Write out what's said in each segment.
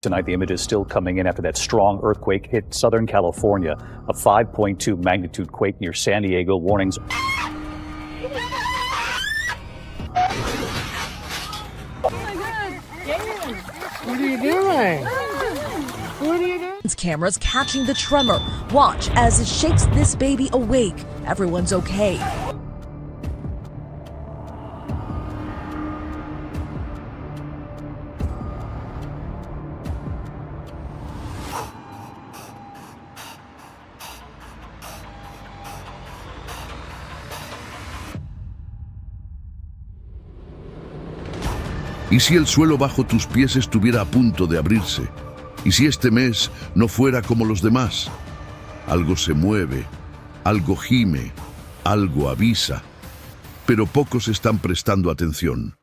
Tonight, the images still coming in after that strong earthquake hit Southern California. A 5.2 magnitude quake near San Diego. Warnings. What are you doing? What are you doing? Cameras catching the tremor. Watch as it shakes this baby awake. Everyone's okay. ¿Y si el suelo bajo tus pies estuviera a punto de abrirse? ¿Y si este mes no fuera como los demás? Algo se mueve, algo gime, algo avisa, pero pocos están prestando atención.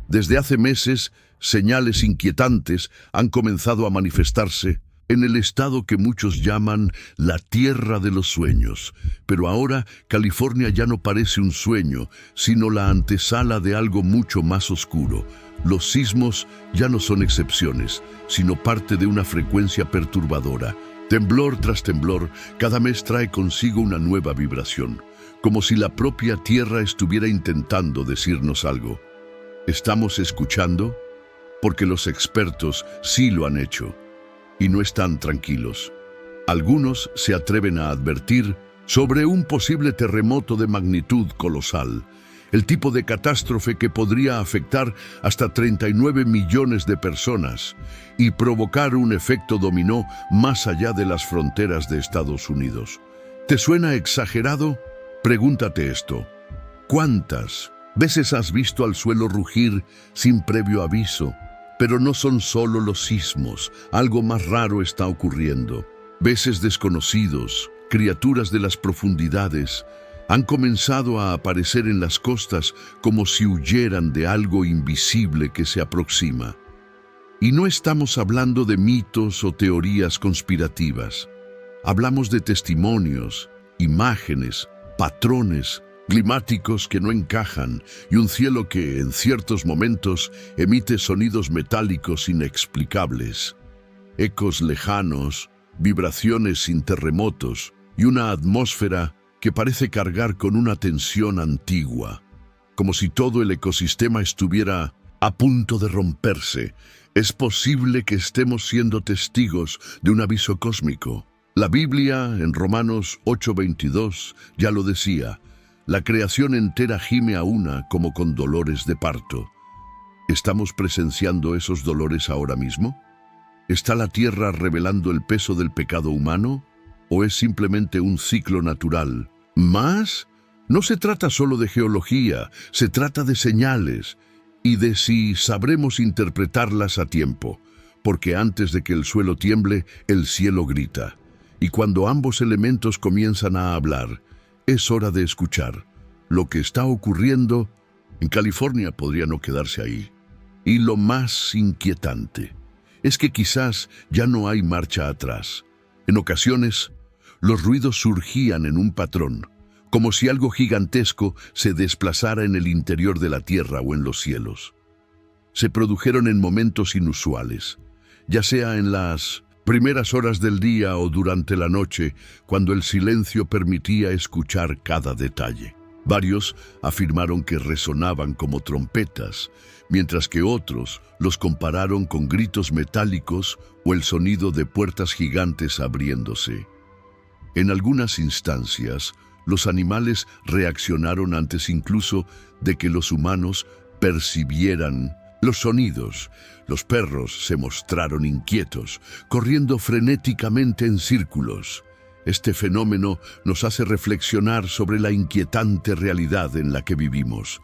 Desde hace meses, señales inquietantes han comenzado a manifestarse en el estado que muchos llaman la tierra de los sueños. Pero ahora California ya no parece un sueño, sino la antesala de algo mucho más oscuro. Los sismos ya no son excepciones, sino parte de una frecuencia perturbadora. Temblor tras temblor, cada mes trae consigo una nueva vibración, como si la propia tierra estuviera intentando decirnos algo. ¿Estamos escuchando? Porque los expertos sí lo han hecho. Y no están tranquilos. Algunos se atreven a advertir sobre un posible terremoto de magnitud colosal, el tipo de catástrofe que podría afectar hasta 39 millones de personas y provocar un efecto dominó más allá de las fronteras de Estados Unidos. ¿Te suena exagerado? Pregúntate esto. ¿Cuántas veces has visto al suelo rugir sin previo aviso? Pero no son solo los sismos, algo más raro está ocurriendo. Veces desconocidos, criaturas de las profundidades, han comenzado a aparecer en las costas como si huyeran de algo invisible que se aproxima. Y no estamos hablando de mitos o teorías conspirativas. Hablamos de testimonios, imágenes, patrones climáticos que no encajan y un cielo que, en ciertos momentos, emite sonidos metálicos inexplicables. Ecos lejanos, vibraciones sin terremotos y una atmósfera que parece cargar con una tensión antigua, como si todo el ecosistema estuviera a punto de romperse. Es posible que estemos siendo testigos de un aviso cósmico. La Biblia, en Romanos 8:22, ya lo decía: la creación entera gime a una como con dolores de parto. ¿Estamos presenciando esos dolores ahora mismo? ¿Está la tierra revelando el peso del pecado humano? ¿O es simplemente un ciclo natural? ¿Más? No se trata solo de geología, se trata de señales y de si sabremos interpretarlas a tiempo, porque antes de que el suelo tiemble, el cielo grita. Y cuando ambos elementos comienzan a hablar, es hora de escuchar. Lo que está ocurriendo en California podría no quedarse ahí. Y lo más inquietante es que quizás ya no hay marcha atrás. En ocasiones, los ruidos surgían en un patrón, como si algo gigantesco se desplazara en el interior de la tierra o en los cielos. Se produjeron en momentos inusuales, ya sea en las primeras horas del día o durante la noche, cuando el silencio permitía escuchar cada detalle. Varios afirmaron que resonaban como trompetas, mientras que otros los compararon con gritos metálicos o el sonido de puertas gigantes abriéndose. En algunas instancias, los animales reaccionaron antes incluso de que los humanos percibieran los sonidos. Los perros se mostraron inquietos, corriendo frenéticamente en círculos. Este fenómeno nos hace reflexionar sobre la inquietante realidad en la que vivimos.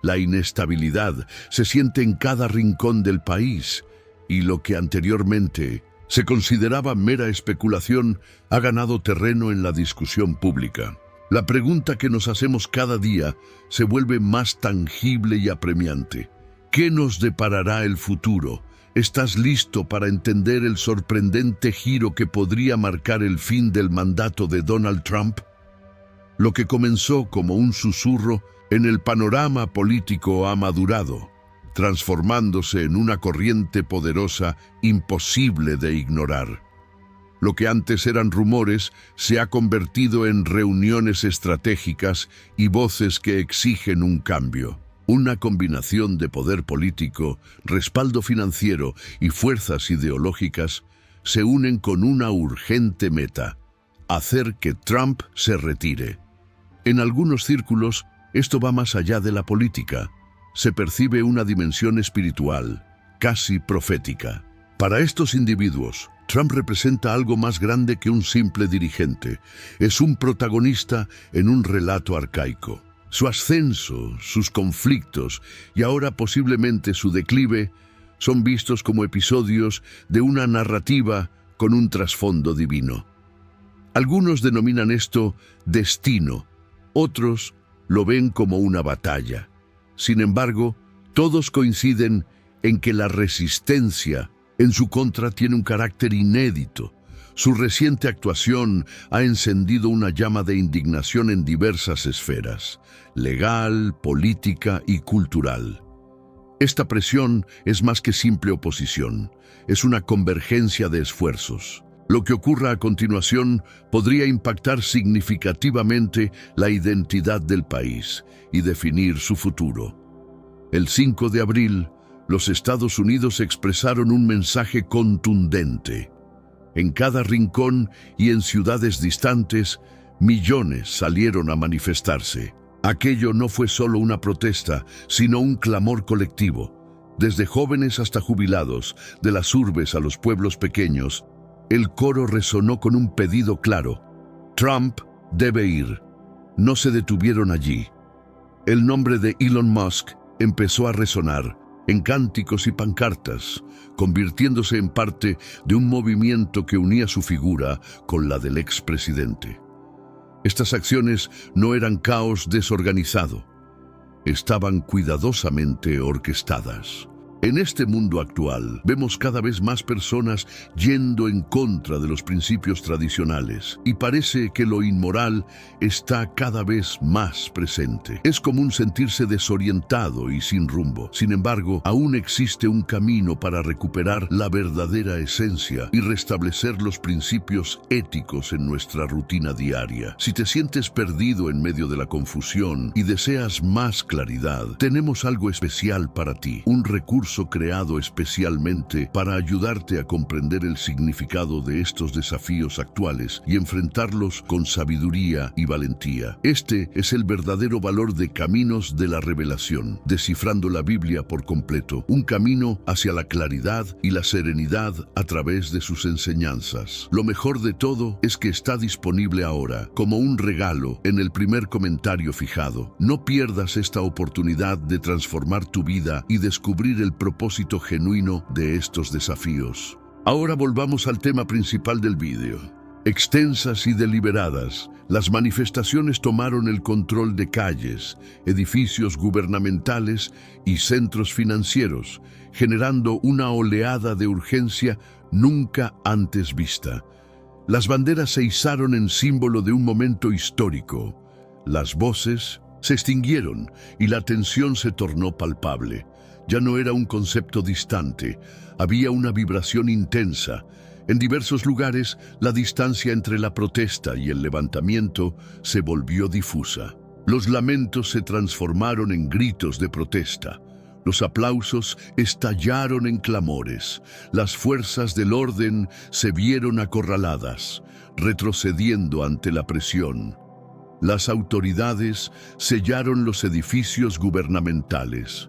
La inestabilidad se siente en cada rincón del país y lo que anteriormente se consideraba mera especulación ha ganado terreno en la discusión pública. La pregunta que nos hacemos cada día se vuelve más tangible y apremiante. ¿Qué nos deparará el futuro? ¿Estás listo para entender el sorprendente giro que podría marcar el fin del mandato de Donald Trump? Lo que comenzó como un susurro en el panorama político ha madurado. transformándose en una corriente poderosa imposible de ignorar. Lo que antes eran rumores se ha convertido en reuniones estratégicas y voces que exigen un cambio. Una combinación de poder político, respaldo financiero y fuerzas ideológicas se unen con una urgente meta: hacer que Trump se retire. En algunos círculos, esto va más allá de la política. Se percibe una dimensión espiritual, casi profética. Para estos individuos, Trump representa algo más grande que un simple dirigente. Es un protagonista en un relato arcaico. Su ascenso, sus conflictos y ahora posiblemente su declive son vistos como episodios de una narrativa con un trasfondo divino. Algunos denominan esto destino, otros lo ven como una batalla. Sin embargo, todos coinciden en que la resistencia en su contra tiene un carácter inédito. Su reciente actuación ha encendido una llama de indignación en diversas esferas: legal, política y cultural. Esta presión es más que simple oposición, es una convergencia de esfuerzos. Lo que ocurra a continuación podría impactar significativamente la identidad del país y definir su futuro. El 5 de abril, los Estados Unidos expresaron un mensaje contundente. En cada rincón y en ciudades distantes, millones salieron a manifestarse. Aquello no fue solo una protesta, sino un clamor colectivo. Desde jóvenes hasta jubilados, de las urbes a los pueblos pequeños, el coro resonó con un pedido claro: Trump debe ir. No se detuvieron allí. El nombre de Elon Musk empezó a resonar en cánticos y pancartas, convirtiéndose en parte de un movimiento que unía su figura con la del expresidente. Estas acciones no eran caos desorganizado, estaban cuidadosamente orquestadas. En este mundo actual, vemos cada vez más personas yendo en contra de los principios tradicionales y parece que lo inmoral está cada vez más presente. Es común sentirse desorientado y sin rumbo. Sin embargo, aún existe un camino para recuperar la verdadera esencia y restablecer los principios éticos en nuestra rutina diaria. Si te sientes perdido en medio de la confusión y deseas más claridad, tenemos algo especial para ti, un recurso creado especialmente para ayudarte a comprender el significado de estos desafíos actuales y enfrentarlos con sabiduría y valentía. Este es el verdadero valor de Caminos de la Revelación, descifrando la Biblia por completo, un camino hacia la claridad y la serenidad a través de sus enseñanzas. Lo mejor de todo es que está disponible ahora, como un regalo, en el primer comentario fijado. No pierdas esta oportunidad de transformar tu vida y descubrir el propósito genuino de estos desafíos. Ahora volvamos al tema principal del vídeo. Extensas y deliberadas, las manifestaciones tomaron el control de calles, edificios gubernamentales y centros financieros, generando una oleada de urgencia nunca antes vista. Las banderas se izaron en símbolo de un momento histórico. Las voces se extinguieron y la tensión se tornó palpable. Ya no era un concepto distante, había una vibración intensa. En diversos lugares, la distancia entre la protesta y el levantamiento se volvió difusa. Los lamentos se transformaron en gritos de protesta. Los aplausos estallaron en clamores. Las fuerzas del orden se vieron acorraladas, retrocediendo ante la presión. Las autoridades sellaron los edificios gubernamentales.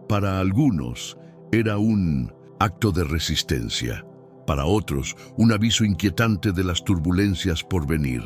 Para algunos era un acto de resistencia, para otros un aviso inquietante de las turbulencias por venir.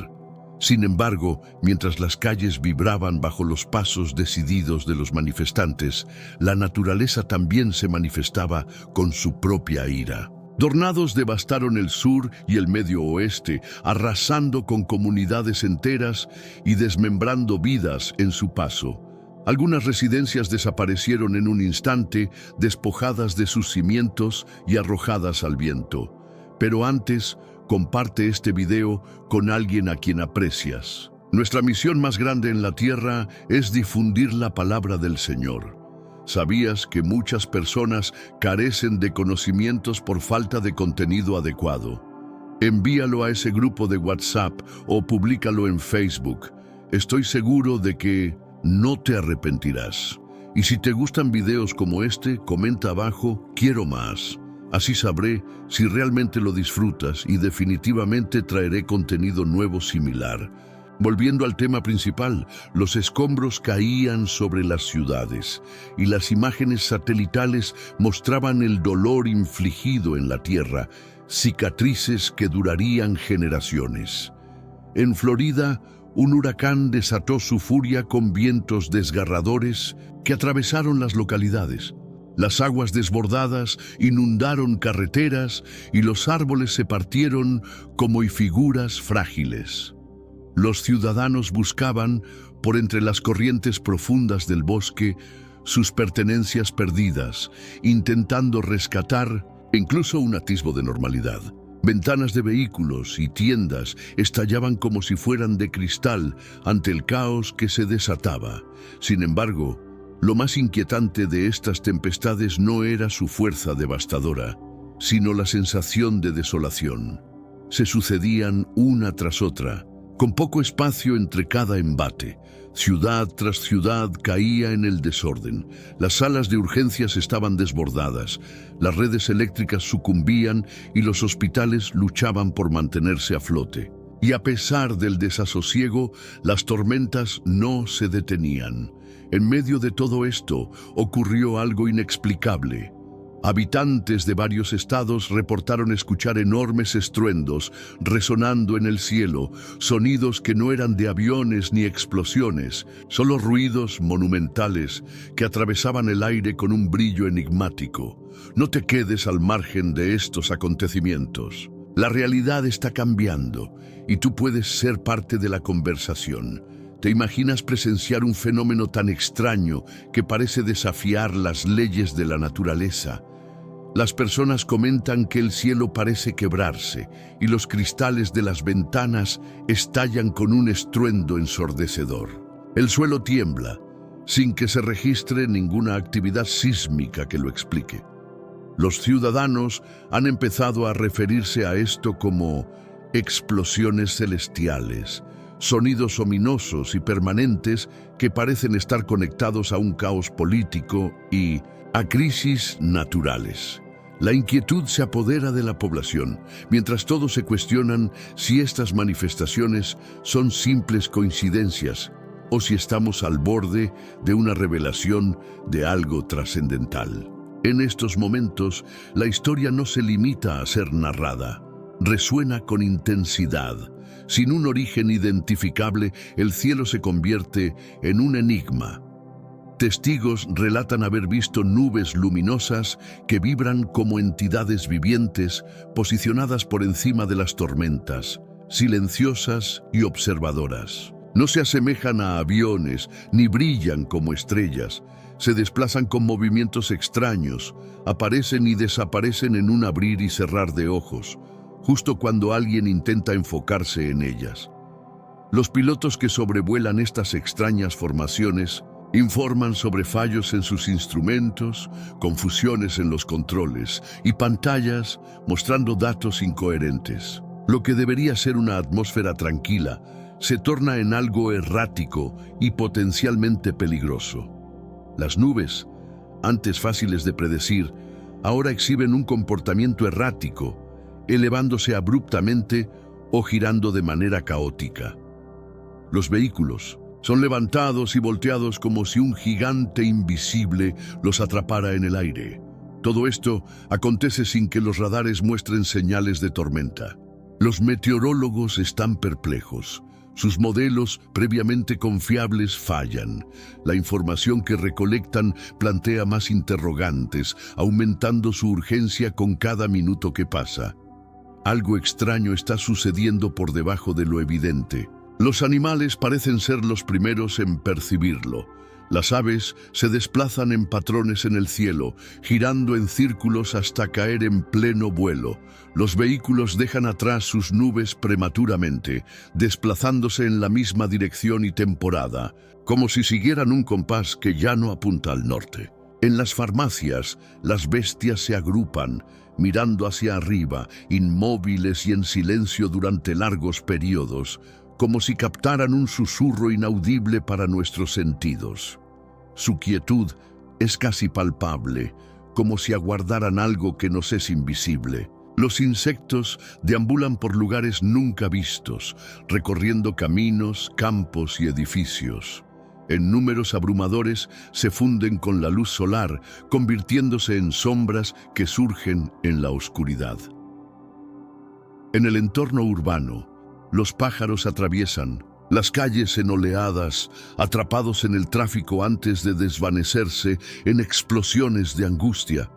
Sin embargo, mientras las calles vibraban bajo los pasos decididos de los manifestantes, la naturaleza también se manifestaba con su propia ira. Tornados devastaron el sur y el medio oeste, arrasando con comunidades enteras y desmembrando vidas en su paso. Algunas residencias desaparecieron en un instante, despojadas de sus cimientos y arrojadas al viento. Pero antes, comparte este video con alguien a quien aprecias. Nuestra misión más grande en la tierra es difundir la palabra del Señor. ¿Sabías que muchas personas carecen de conocimientos por falta de contenido adecuado? Envíalo a ese grupo de WhatsApp o públicalo en Facebook. Estoy seguro de que no te arrepentirás. Y si te gustan videos como este, comenta abajo, quiero más. Así sabré si realmente lo disfrutas y definitivamente traeré contenido nuevo similar. Volviendo al tema principal, los escombros caían sobre las ciudades y las imágenes satelitales mostraban el dolor infligido en la tierra, cicatrices que durarían generaciones. En Florida, un huracán desató su furia con vientos desgarradores que atravesaron las localidades. Las aguas desbordadas inundaron carreteras y los árboles se partieron como figuras frágiles. Los ciudadanos buscaban, por entre las corrientes profundas del bosque, sus pertenencias perdidas, intentando rescatar incluso un atisbo de normalidad. Ventanas de vehículos y tiendas estallaban como si fueran de cristal ante el caos que se desataba. Sin embargo, lo más inquietante de estas tempestades no era su fuerza devastadora, sino la sensación de desolación. Se sucedían una tras otra, con poco espacio entre cada embate. Ciudad tras ciudad caía en el desorden. Las salas de urgencias estaban desbordadas, las redes eléctricas sucumbían y los hospitales luchaban por mantenerse a flote. Y a pesar del desasosiego, las tormentas no se detenían. En medio de todo esto, ocurrió algo inexplicable. Habitantes de varios estados reportaron escuchar enormes estruendos resonando en el cielo, sonidos que no eran de aviones ni explosiones, solo ruidos monumentales que atravesaban el aire con un brillo enigmático. No te quedes al margen de estos acontecimientos. La realidad está cambiando y tú puedes ser parte de la conversación. ¿Te imaginas presenciar un fenómeno tan extraño que parece desafiar las leyes de la naturaleza? Las personas comentan que el cielo parece quebrarse y los cristales de las ventanas estallan con un estruendo ensordecedor. El suelo tiembla, sin que se registre ninguna actividad sísmica que lo explique. Los ciudadanos han empezado a referirse a esto como explosiones celestiales, sonidos ominosos y permanentes que parecen estar conectados a un caos político y a crisis naturales. La inquietud se apodera de la población, mientras todos se cuestionan si estas manifestaciones son simples coincidencias o si estamos al borde de una revelación de algo trascendental. En estos momentos, la historia no se limita a ser narrada, resuena con intensidad. Sin un origen identificable, el cielo se convierte en un enigma. Testigos relatan haber visto nubes luminosas que vibran como entidades vivientes posicionadas por encima de las tormentas, silenciosas y observadoras. No se asemejan a aviones ni brillan como estrellas. Se desplazan con movimientos extraños, aparecen y desaparecen en un abrir y cerrar de ojos, justo cuando alguien intenta enfocarse en ellas. Los pilotos que sobrevuelan estas extrañas formaciones informan sobre fallos en sus instrumentos, confusiones en los controles y pantallas mostrando datos incoherentes. Lo que debería ser una atmósfera tranquila se torna en algo errático y potencialmente peligroso. Las nubes, antes fáciles de predecir, ahora exhiben un comportamiento errático, elevándose abruptamente o girando de manera caótica. Los vehículos son levantados y volteados como si un gigante invisible los atrapara en el aire. Todo esto acontece sin que los radares muestren señales de tormenta. Los meteorólogos están perplejos. Sus modelos previamente confiables fallan. La información que recolectan plantea más interrogantes, aumentando su urgencia con cada minuto que pasa. Algo extraño está sucediendo por debajo de lo evidente. Los animales parecen ser los primeros en percibirlo. Las aves se desplazan en patrones en el cielo, girando en círculos hasta caer en pleno vuelo. Los vehículos dejan atrás sus nubes prematuramente, desplazándose en la misma dirección y temporada, como si siguieran un compás que ya no apunta al norte. En las farmacias, las bestias se agrupan, mirando hacia arriba, inmóviles y en silencio durante largos periodos, como si captaran un susurro inaudible para nuestros sentidos. Su quietud es casi palpable, como si aguardaran algo que nos es invisible. Los insectos deambulan por lugares nunca vistos, recorriendo caminos, campos y edificios. En números abrumadores se funden con la luz solar, convirtiéndose en sombras que surgen en la oscuridad. En el entorno urbano, los pájaros atraviesan las calles en oleadas, atrapados en el tráfico antes de desvanecerse en explosiones de angustia.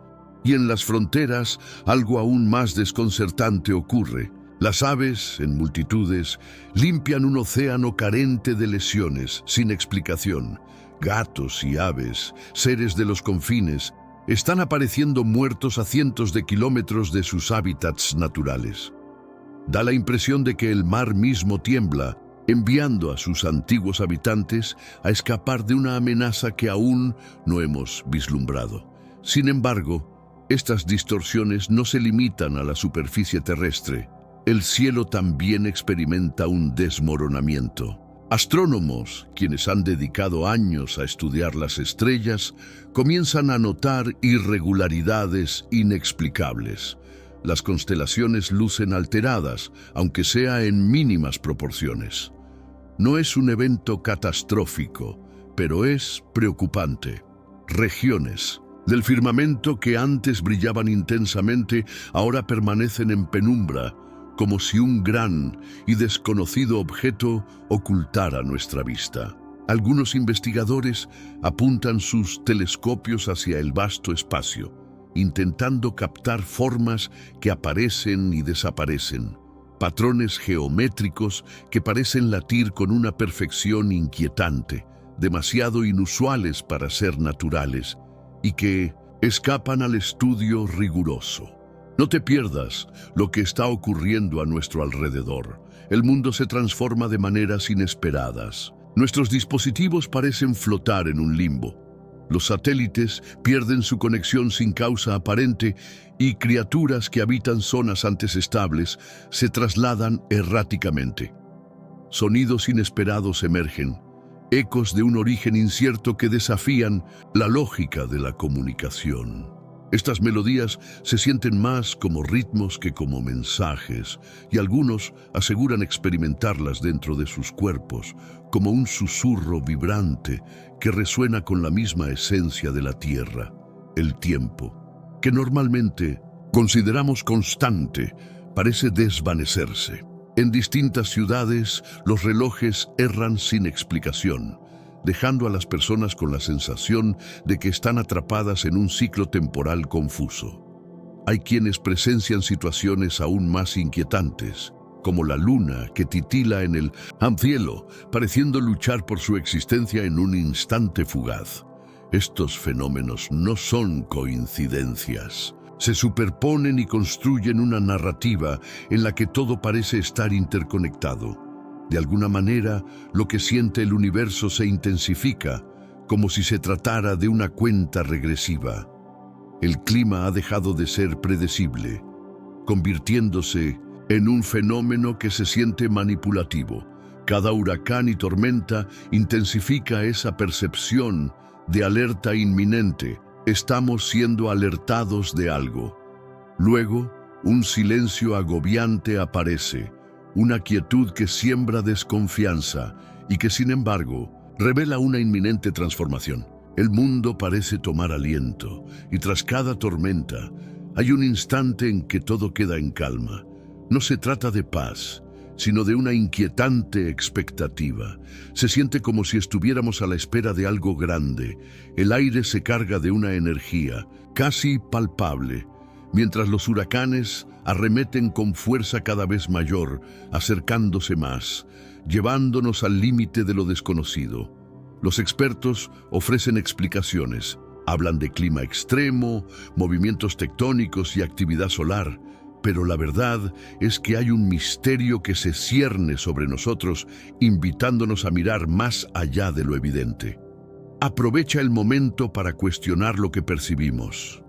Y en las fronteras, algo aún más desconcertante ocurre. Las aves, en multitudes, limpian un océano carente de lesiones, sin explicación. Gatos y aves, seres de los confines, están apareciendo muertos a cientos de kilómetros de sus hábitats naturales. Da la impresión de que el mar mismo tiembla, enviando a sus antiguos habitantes a escapar de una amenaza que aún no hemos vislumbrado. Sin embargo, estas distorsiones no se limitan a la superficie terrestre. El cielo también experimenta un desmoronamiento. Astrónomos, quienes han dedicado años a estudiar las estrellas, comienzan a notar irregularidades inexplicables. Las constelaciones lucen alteradas, aunque sea en mínimas proporciones. No es un evento catastrófico, pero es preocupante. Regiones del firmamento que antes brillaban intensamente, ahora permanecen en penumbra, como si un gran y desconocido objeto ocultara nuestra vista. Algunos investigadores apuntan sus telescopios hacia el vasto espacio, intentando captar formas que aparecen y desaparecen, patrones geométricos que parecen latir con una perfección inquietante, demasiado inusuales para ser naturales, y que escapan al estudio riguroso. No te pierdas lo que está ocurriendo a nuestro alrededor. El mundo se transforma de maneras inesperadas. Nuestros dispositivos parecen flotar en un limbo. Los satélites pierden su conexión sin causa aparente y criaturas que habitan zonas antes estables se trasladan erráticamente. Sonidos inesperados emergen, ecos de un origen incierto que desafían la lógica de la comunicación. Estas melodías se sienten más como ritmos que como mensajes, y algunos aseguran experimentarlas dentro de sus cuerpos, como un susurro vibrante que resuena con la misma esencia de la Tierra, el tiempo, que normalmente consideramos constante, parece desvanecerse. En distintas ciudades, los relojes erran sin explicación, dejando a las personas con la sensación de que están atrapadas en un ciclo temporal confuso. Hay quienes presencian situaciones aún más inquietantes, como la luna que titila en el cielo, pareciendo luchar por su existencia en un instante fugaz. Estos fenómenos no son coincidencias. Se superponen y construyen una narrativa en la que todo parece estar interconectado. De alguna manera, lo que siente el universo se intensifica, como si se tratara de una cuenta regresiva. El clima ha dejado de ser predecible, convirtiéndose en un fenómeno que se siente manipulativo. Cada huracán y tormenta intensifica esa percepción de alerta inminente. Estamos siendo alertados de algo. Luego, un silencio agobiante aparece, una quietud que siembra desconfianza y que, sin embargo, revela una inminente transformación. El mundo parece tomar aliento, y tras cada tormenta, hay un instante en que todo queda en calma. No se trata de paz, sino de una inquietante expectativa. Se siente como si estuviéramos a la espera de algo grande. El aire se carga de una energía casi palpable, mientras los huracanes arremeten con fuerza cada vez mayor, acercándose más, llevándonos al límite de lo desconocido. Los expertos ofrecen explicaciones. Hablan de clima extremo, movimientos tectónicos y actividad solar, pero la verdad es que hay un misterio que se cierne sobre nosotros, invitándonos a mirar más allá de lo evidente. aprovecha el momento para cuestionar lo que percibimos.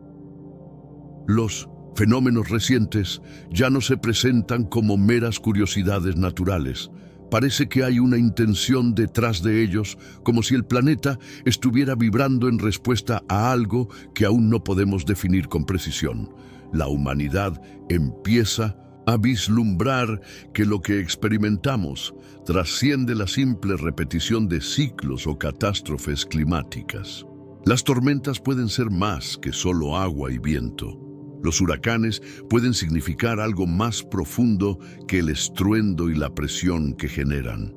Los fenómenos recientes ya no se presentan como meras curiosidades naturales. Parece que hay una intención detrás de ellos, como si el planeta estuviera vibrando en respuesta a algo que aún no podemos definir con precisión. La humanidad empieza a vislumbrar que lo que experimentamos trasciende la simple repetición de ciclos o catástrofes climáticas. Las tormentas pueden ser más que solo agua y viento. Los huracanes pueden significar algo más profundo que el estruendo y la presión que generan.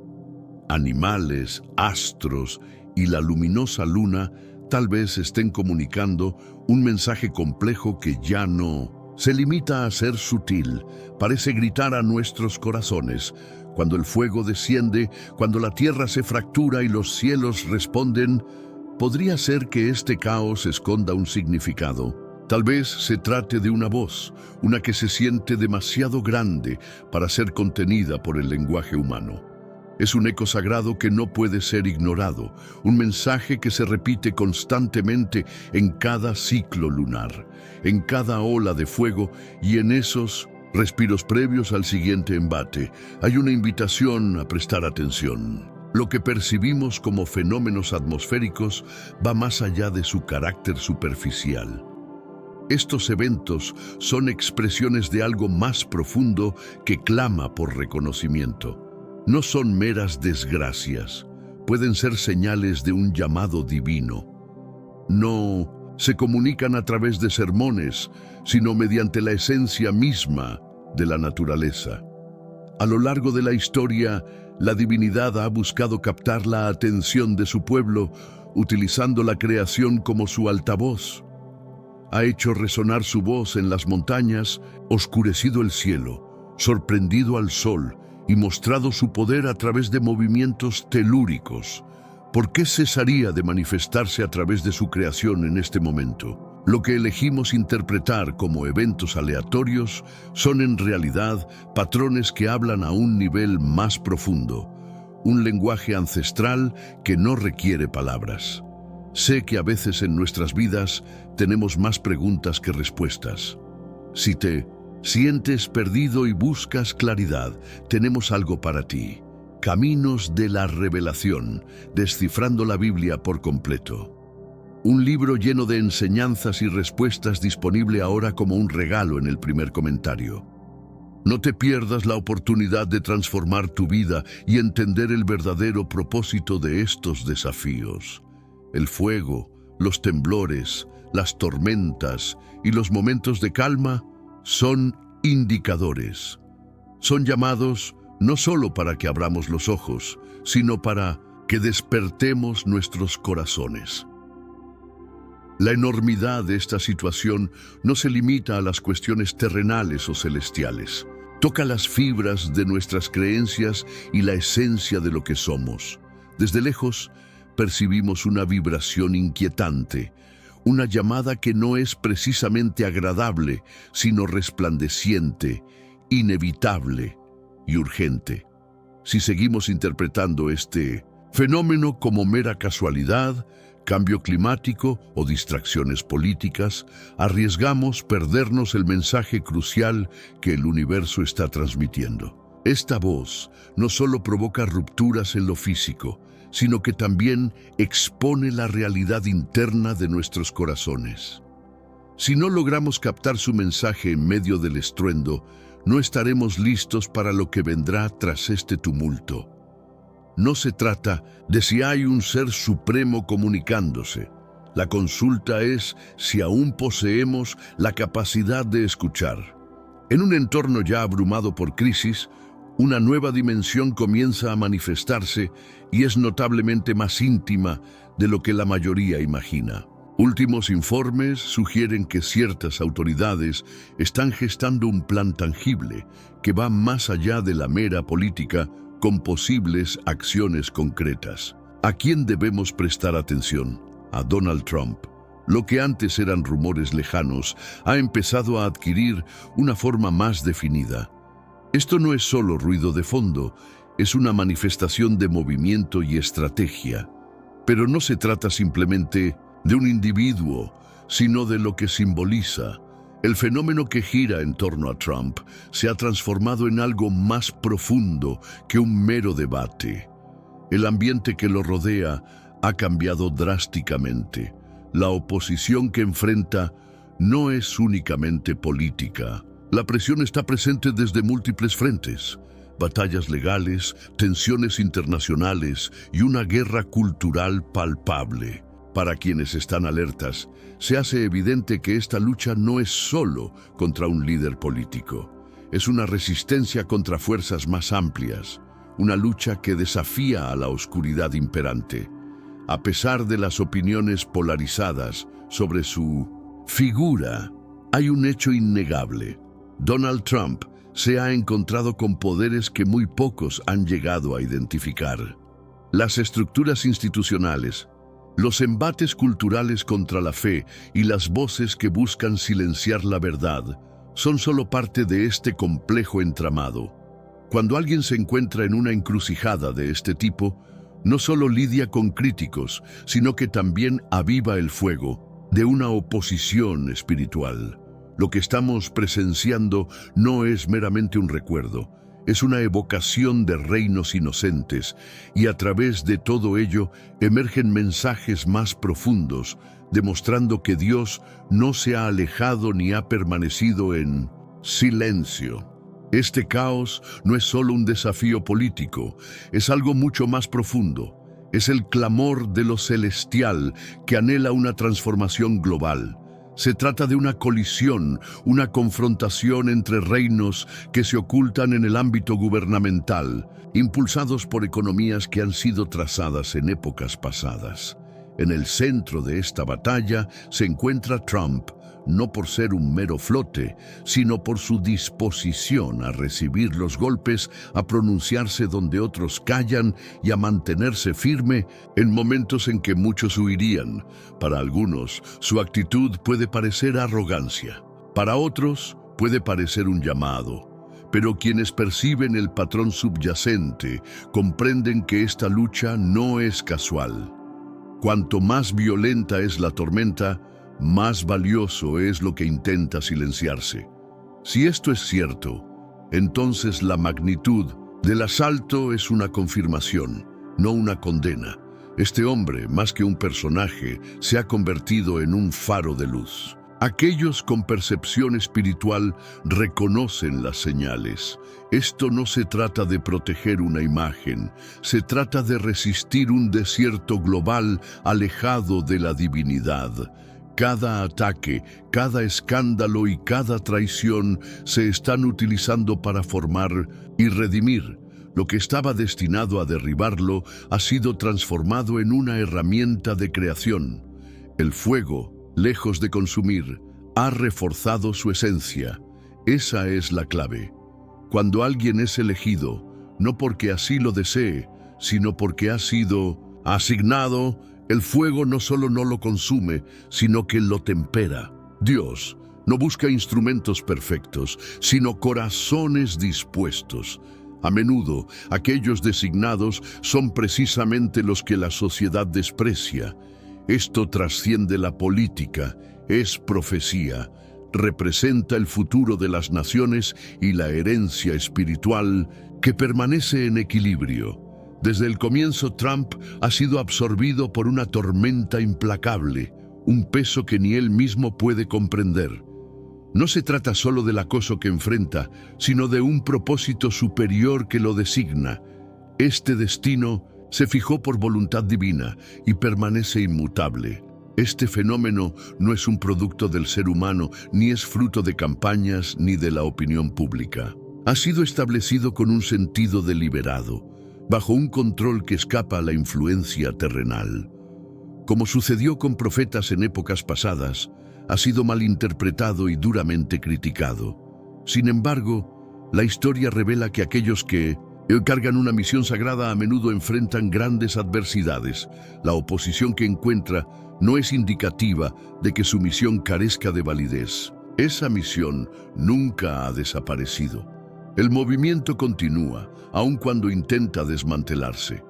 Animales, astros y la luminosa luna tal vez estén comunicando un mensaje complejo que ya no se limita a ser sutil, parece gritar a nuestros corazones. Cuando el fuego desciende, cuando la tierra se fractura y los cielos responden, podría ser que este caos esconda un significado. Tal vez se trate de una voz, una que se siente demasiado grande para ser contenida por el lenguaje humano. Es un eco sagrado que no puede ser ignorado, un mensaje que se repite constantemente en cada ciclo lunar, en cada ola de fuego y en esos respiros previos al siguiente embate. Hay una invitación a prestar atención. Lo que percibimos como fenómenos atmosféricos va más allá de su carácter superficial. Estos eventos son expresiones de algo más profundo que clama por reconocimiento. No son meras desgracias, pueden ser señales de un llamado divino. No se comunican a través de sermones, sino mediante la esencia misma de la naturaleza. A lo largo de la historia, la divinidad ha buscado captar la atención de su pueblo, utilizando la creación como su altavoz. Ha hecho resonar su voz en las montañas, oscurecido el cielo, sorprendido al sol y mostrado su poder a través de movimientos telúricos. ¿Por qué cesaría de manifestarse a través de su creación en este momento? Lo que elegimos interpretar como eventos aleatorios son en realidad patrones que hablan a un nivel más profundo, un lenguaje ancestral que no requiere palabras. Sé que a veces en nuestras vidas tenemos más preguntas que respuestas. Si te sientes perdido y buscas claridad, tenemos algo para ti. Caminos de la Revelación, descifrando la Biblia por completo. Un libro lleno de enseñanzas y respuestas disponible ahora como un regalo en el primer comentario. No te pierdas la oportunidad de transformar tu vida y entender el verdadero propósito de estos desafíos. El fuego, los temblores, las tormentas y los momentos de calma son indicadores. Son llamados no solo para que abramos los ojos, sino para que despertemos nuestros corazones. La enormidad de esta situación no se limita a las cuestiones terrenales o celestiales. Toca las fibras de nuestras creencias y la esencia de lo que somos. Desde lejos, percibimos una vibración inquietante, una llamada que no es precisamente agradable, sino resplandeciente, inevitable y urgente. Si seguimos interpretando este fenómeno como mera casualidad, cambio climático o distracciones políticas, arriesgamos perdernos el mensaje crucial que el universo está transmitiendo. Esta voz no solo provoca rupturas en lo físico, sino que también expone la realidad interna de nuestros corazones. Si no logramos captar su mensaje en medio del estruendo, no estaremos listos para lo que vendrá tras este tumulto. No se trata de si hay un ser supremo comunicándose. La consulta es si aún poseemos la capacidad de escuchar. En un entorno ya abrumado por crisis, una nueva dimensión comienza a manifestarse y es notablemente más íntima de lo que la mayoría imagina. Últimos informes sugieren que ciertas autoridades están gestando un plan tangible que va más allá de la mera política, con posibles acciones concretas. ¿A quién debemos prestar atención? A Donald Trump. Lo que antes eran rumores lejanos ha empezado a adquirir una forma más definida. Esto no es solo ruido de fondo, es una manifestación de movimiento y estrategia. Pero no se trata simplemente de un individuo, sino de lo que simboliza. El fenómeno que gira en torno a Trump se ha transformado en algo más profundo que un mero debate. El ambiente que lo rodea ha cambiado drásticamente. La oposición que enfrenta no es únicamente política. La presión está presente desde múltiples frentes: batallas legales, tensiones internacionales y una guerra cultural palpable. Para quienes están alertas, se hace evidente que esta lucha no es solo contra un líder político. Es una resistencia contra fuerzas más amplias, una lucha que desafía a la oscuridad imperante. A pesar de las opiniones polarizadas sobre su figura, hay un hecho innegable. Donald Trump se ha encontrado con poderes que muy pocos han llegado a identificar. Las estructuras institucionales, los embates culturales contra la fe y las voces que buscan silenciar la verdad son solo parte de este complejo entramado. Cuando alguien se encuentra en una encrucijada de este tipo, no solo lidia con críticos, sino que también aviva el fuego de una oposición espiritual. Lo que estamos presenciando no es meramente un recuerdo, es una evocación de reinos inocentes, y a través de todo ello emergen mensajes más profundos, demostrando que Dios no se ha alejado ni ha permanecido en silencio. Este caos no es solo un desafío político, es algo mucho más profundo. Es el clamor de lo celestial que anhela una transformación global. Se trata de una colisión, una confrontación entre reinos que se ocultan en el ámbito gubernamental, impulsados por economías que han sido trazadas en épocas pasadas. En el centro de esta batalla se encuentra Trump, no por ser un mero flote, sino por su disposición a recibir los golpes, a pronunciarse donde otros callan y a mantenerse firme en momentos en que muchos huirían. Para algunos, su actitud puede parecer arrogancia. Para otros, puede parecer un llamado. Pero quienes perciben el patrón subyacente comprenden que esta lucha no es casual. Cuanto más violenta es la tormenta, más valioso es lo que intenta silenciarse. Si esto es cierto, entonces la magnitud del asalto es una confirmación, no una condena. Este hombre, más que un personaje, se ha convertido en un faro de luz. Aquellos con percepción espiritual reconocen las señales. Esto no se trata de proteger una imagen, se trata de resistir un desierto global alejado de la divinidad. Cada ataque, cada escándalo y cada traición se están utilizando para formar y redimir. Lo que estaba destinado a derribarlo ha sido transformado en una herramienta de creación. El fuego, lejos de consumir, ha reforzado su esencia. Esa es la clave. Cuando alguien es elegido, no porque así lo desee, sino porque ha sido asignado, el fuego no solo no lo consume, sino que lo tempera. Dios no busca instrumentos perfectos, sino corazones dispuestos. A menudo, aquellos designados son precisamente los que la sociedad desprecia. Esto trasciende la política, es profecía, representa el futuro de las naciones y la herencia espiritual que permanece en equilibrio. Desde el comienzo, Trump ha sido absorbido por una tormenta implacable, un peso que ni él mismo puede comprender. No se trata solo del acoso que enfrenta, sino de un propósito superior que lo designa. Este destino se fijó por voluntad divina y permanece inmutable. Este fenómeno no es un producto del ser humano, ni es fruto de campañas ni de la opinión pública. Ha sido establecido con un sentido deliberado, bajo un control que escapa a la influencia terrenal. Como sucedió con profetas en épocas pasadas, ha sido malinterpretado y duramente criticado. Sin embargo, la historia revela que aquellos que cargan una misión sagrada a menudo enfrentan grandes adversidades. La oposición que encuentra no es indicativa de que su misión carezca de validez. Esa misión nunca ha desaparecido. El movimiento continúa, aun cuando intenta desmantelarse.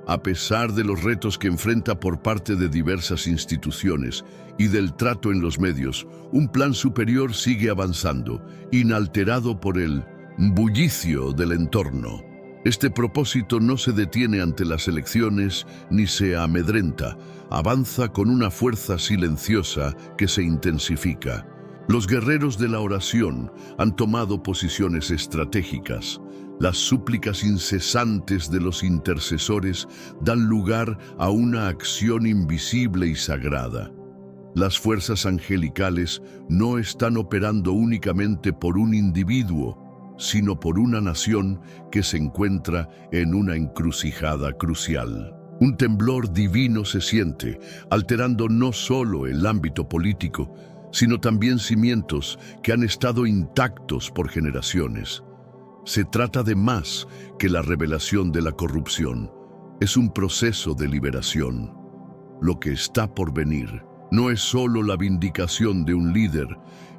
A pesar de los retos que enfrenta por parte de diversas instituciones y del trato en los medios, un plan superior sigue avanzando, inalterado por el bullicio del entorno. Este propósito no se detiene ante las elecciones ni se amedrenta, avanza con una fuerza silenciosa que se intensifica. Los guerreros de la oración han tomado posiciones estratégicas. Las súplicas incesantes de los intercesores dan lugar a una acción invisible y sagrada. Las fuerzas angelicales no están operando únicamente por un individuo, sino por una nación que se encuentra en una encrucijada crucial. Un temblor divino se siente, alterando no solo el ámbito político, sino también cimientos que han estado intactos por generaciones. Se trata de más que la revelación de la corrupción. Es un proceso de liberación. Lo que está por venir no es solo la vindicación de un líder,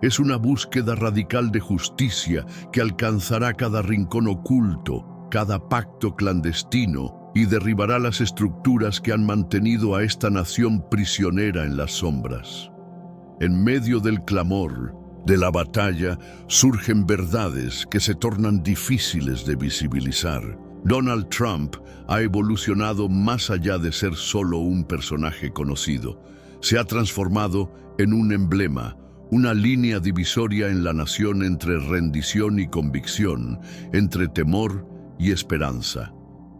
es una búsqueda radical de justicia que alcanzará cada rincón oculto, cada pacto clandestino y derribará las estructuras que han mantenido a esta nación prisionera en las sombras. En medio del clamor, de la batalla, surgen verdades que se tornan difíciles de visibilizar. Donald Trump ha evolucionado más allá de ser solo un personaje conocido. Se ha transformado en un emblema, una línea divisoria en la nación entre rendición y convicción, entre temor y esperanza.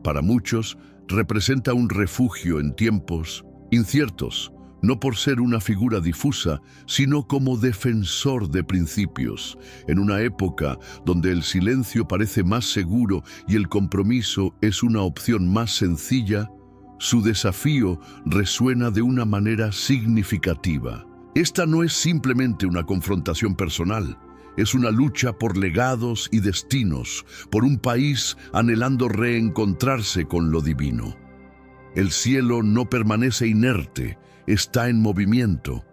Para muchos, representa un refugio en tiempos inciertos, no por ser una figura difusa, sino como defensor de principios. En una época donde el silencio parece más seguro y el compromiso es una opción más sencilla, su desafío resuena de una manera significativa. Esta no es simplemente una confrontación personal, es una lucha por legados y destinos, por un país anhelando reencontrarse con lo divino. El cielo no permanece inerte, está en movimiento.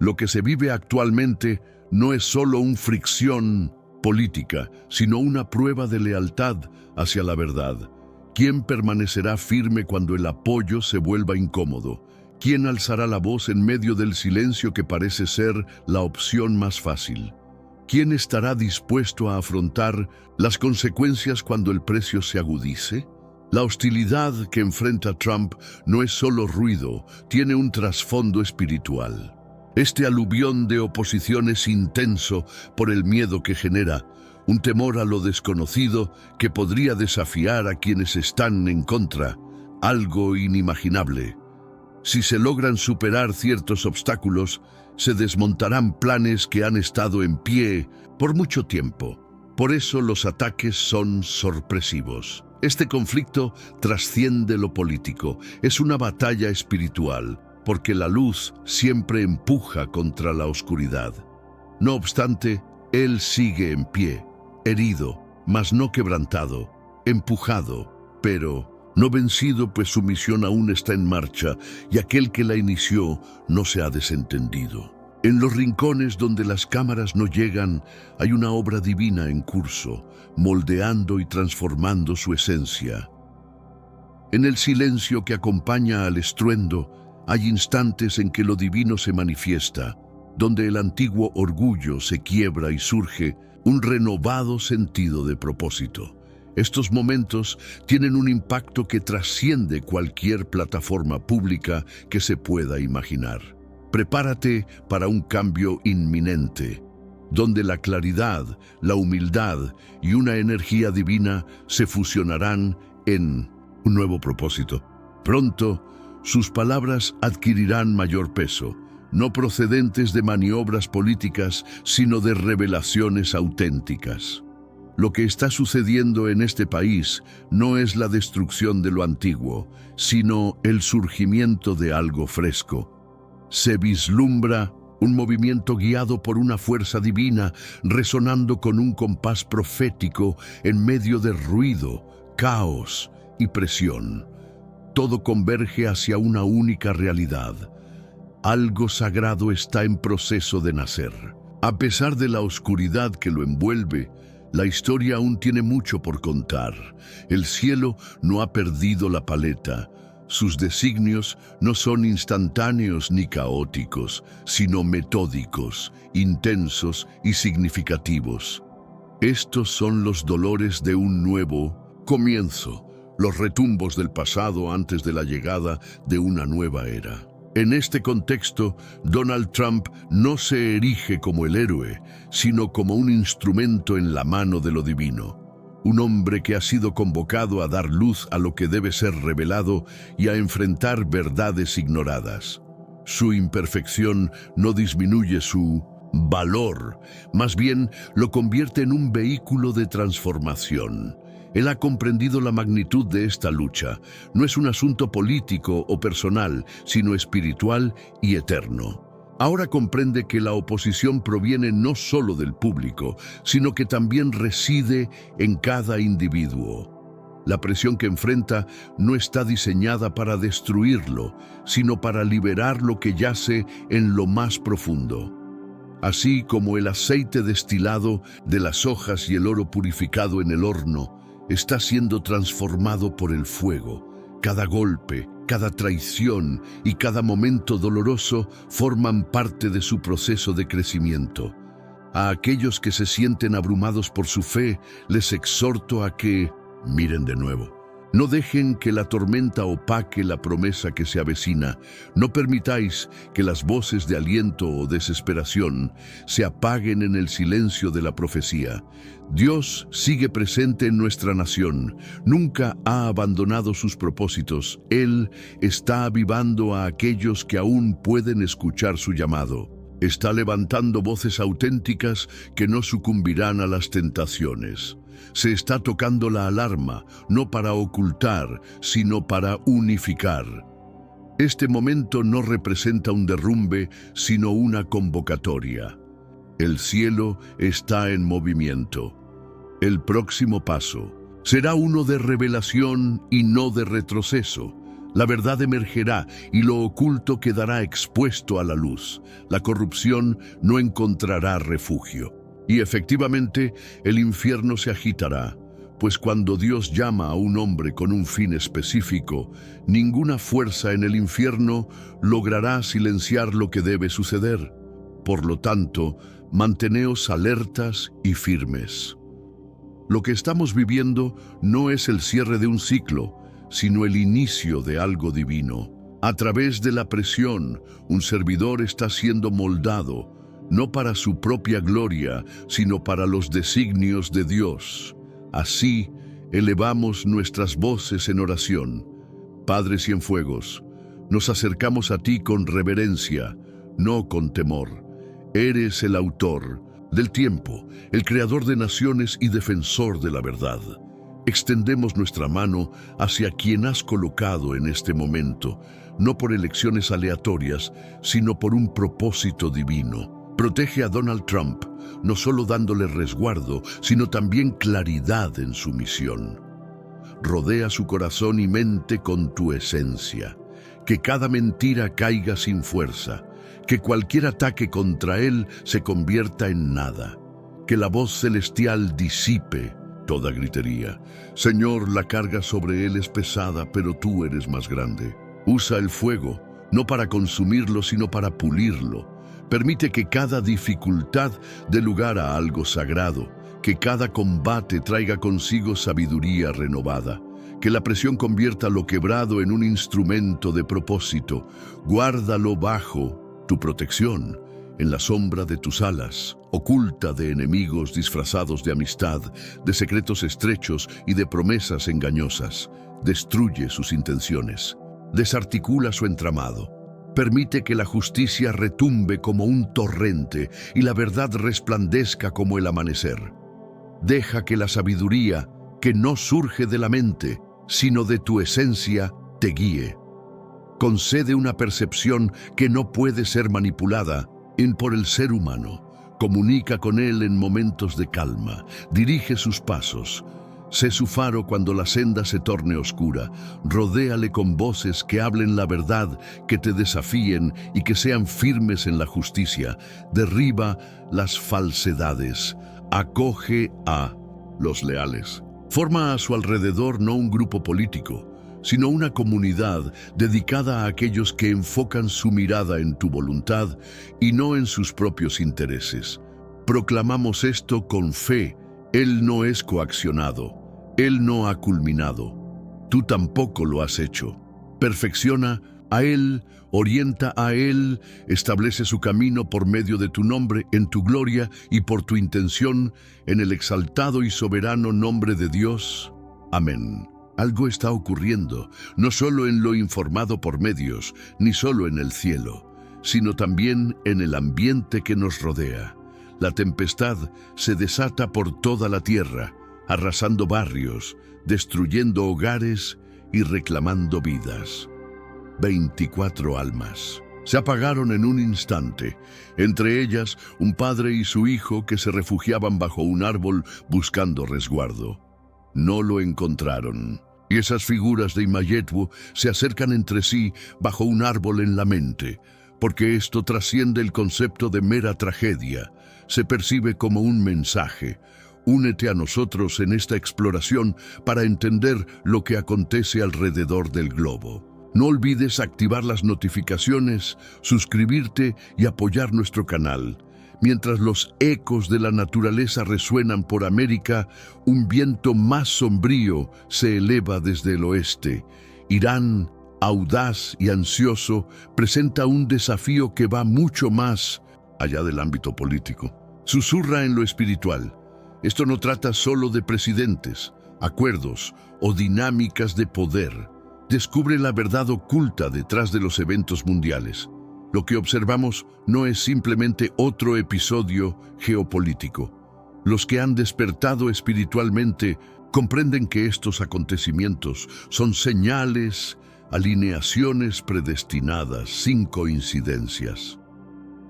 Lo que se vive actualmente no es solo una fricción política, sino una prueba de lealtad hacia la verdad. ¿Quién permanecerá firme cuando el apoyo se vuelva incómodo? ¿Quién alzará la voz en medio del silencio que parece ser la opción más fácil? ¿Quién estará dispuesto a afrontar las consecuencias cuando el precio se agudice? La hostilidad que enfrenta Trump no es solo ruido, tiene un trasfondo espiritual. Este aluvión de oposición es intenso por el miedo que genera, un temor a lo desconocido que podría desafiar a quienes están en contra, algo inimaginable. Si se logran superar ciertos obstáculos, se desmontarán planes que han estado en pie por mucho tiempo. Por eso los ataques son sorpresivos. Este conflicto trasciende lo político, es una batalla espiritual, porque la luz siempre empuja contra la oscuridad. No obstante, él sigue en pie, herido, mas no quebrantado, empujado, pero no vencido, pues su misión aún está en marcha y aquel que la inició no se ha desentendido. En los rincones donde las cámaras no llegan, hay una obra divina en curso, moldeando y transformando su esencia. En el silencio que acompaña al estruendo, hay instantes en que lo divino se manifiesta, donde el antiguo orgullo se quiebra y surge un renovado sentido de propósito. Estos momentos tienen un impacto que trasciende cualquier plataforma pública que se pueda imaginar. Prepárate para un cambio inminente, donde la claridad, la humildad y una energía divina se fusionarán en un nuevo propósito. Pronto, sus palabras adquirirán mayor peso, no procedentes de maniobras políticas, sino de revelaciones auténticas. Lo que está sucediendo en este país no es la destrucción de lo antiguo, sino el surgimiento de algo fresco. Se vislumbra un movimiento guiado por una fuerza divina, resonando con un compás profético en medio de ruido, caos y presión. Todo converge hacia una única realidad. Algo sagrado está en proceso de nacer. A pesar de la oscuridad que lo envuelve, La historia aún tiene mucho por contar. El cielo no ha perdido la paleta. Sus designios no son instantáneos ni caóticos, sino metódicos, intensos y significativos. Estos son los dolores de un nuevo comienzo, los retumbos del pasado antes de la llegada de una nueva era. En este contexto, Donald Trump no se erige como el héroe, sino como un instrumento en la mano de lo divino. Un hombre que ha sido convocado a dar luz a lo que debe ser revelado y a enfrentar verdades ignoradas. Su imperfección no disminuye su valor, más bien lo convierte en un vehículo de transformación. Él ha comprendido la magnitud de esta lucha. No es un asunto político o personal, sino espiritual y eterno. Ahora comprende que la oposición proviene no solo del público, sino que también reside en cada individuo. La presión que enfrenta no está diseñada para destruirlo, sino para liberar lo que yace en lo más profundo. Así como el aceite destilado de las hojas y el oro purificado en el horno, está siendo transformado por el fuego. Cada golpe, cada traición y cada momento doloroso forman parte de su proceso de crecimiento. A aquellos que se sienten abrumados por su fe, les exhorto a que miren de nuevo. No dejen que la tormenta opaque la promesa que se avecina. No permitáis que las voces de aliento o desesperación se apaguen en el silencio de la profecía. Dios sigue presente en nuestra nación. Nunca ha abandonado sus propósitos. Él está avivando a aquellos que aún pueden escuchar su llamado. Está levantando voces auténticas que no sucumbirán a las tentaciones. Se está tocando la alarma, no para ocultar, sino para unificar. Este momento no representa un derrumbe, sino una convocatoria. El cielo está en movimiento. El próximo paso será uno de revelación y no de retroceso. La verdad emergerá y lo oculto quedará expuesto a la luz. La corrupción no encontrará refugio. Y efectivamente, el infierno se agitará, pues cuando Dios llama a un hombre con un fin específico, ninguna fuerza en el infierno logrará silenciar lo que debe suceder. Por lo tanto, manteneos alertas y firmes. Lo que estamos viviendo no es el cierre de un ciclo, sino el inicio de algo divino. A través de la presión, un servidor está siendo moldado, no para su propia gloria, sino para los designios de Dios. Así, elevamos nuestras voces en oración. Padre Cienfuegos, nos acercamos a ti con reverencia, no con temor. Eres el autor del tiempo, el creador de naciones y defensor de la verdad. Extendemos nuestra mano hacia quien has colocado en este momento, no por elecciones aleatorias, sino por un propósito divino. Protege a Donald Trump, no solo dándole resguardo, sino también claridad en su misión. Rodea su corazón y mente con tu esencia. Que cada mentira caiga sin fuerza. Que cualquier ataque contra él se convierta en nada. Que la voz celestial disipe toda gritería. Señor, la carga sobre él es pesada, pero tú eres más grande. Usa el fuego, no para consumirlo, sino para pulirlo. Permite que cada dificultad dé lugar a algo sagrado, que cada combate traiga consigo sabiduría renovada, que la presión convierta lo quebrado en un instrumento de propósito. Guárdalo bajo tu protección, en la sombra de tus alas, oculta de enemigos disfrazados de amistad, de secretos estrechos y de promesas engañosas. Destruye sus intenciones, desarticula su entramado. Permite que la justicia retumbe como un torrente y la verdad resplandezca como el amanecer. Deja que la sabiduría, que no surge de la mente, sino de tu esencia, te guíe. Concede una percepción que no puede ser manipulada por el ser humano. Comunica con él en momentos de calma. Dirige sus pasos. Sé su faro cuando la senda se torne oscura. Rodéale con voces que hablen la verdad, que te desafíen y que sean firmes en la justicia. Derriba las falsedades. Acoge a los leales. Forma a su alrededor no un grupo político, sino una comunidad dedicada a aquellos que enfocan su mirada en tu voluntad y no en sus propios intereses. Proclamamos esto con fe. Él no es coaccionado. Él no ha culminado. Tú tampoco lo has hecho. Perfecciona a Él, orienta a Él, establece su camino por medio de tu nombre, en tu gloria y por tu intención, en el exaltado y soberano nombre de Dios. Amén. Algo está ocurriendo, no solo en lo informado por medios, ni solo en el cielo, sino también en el ambiente que nos rodea. La tempestad se desata por toda la tierra, arrasando barrios, destruyendo hogares y reclamando vidas. 24 almas se apagaron en un instante, entre ellas un padre y su hijo que se refugiaban bajo un árbol buscando resguardo. No lo encontraron, y esas figuras de Imayetwu se acercan entre sí bajo un árbol en la mente, porque esto trasciende el concepto de mera tragedia, se percibe como un mensaje. Únete a nosotros en esta exploración para entender lo que acontece alrededor del globo. No olvides activar las notificaciones, suscribirte y apoyar nuestro canal. Mientras los ecos de la naturaleza resuenan por América, un viento más sombrío se eleva desde el oeste. Irán, audaz y ansioso, presenta un desafío que va mucho más allá del ámbito político. Susurra en lo espiritual. Esto no trata solo de presidentes, acuerdos o dinámicas de poder. Descubre la verdad oculta detrás de los eventos mundiales. Lo que observamos no es simplemente otro episodio geopolítico. Los que han despertado espiritualmente comprenden que estos acontecimientos son señales, alineaciones predestinadas, sin coincidencias.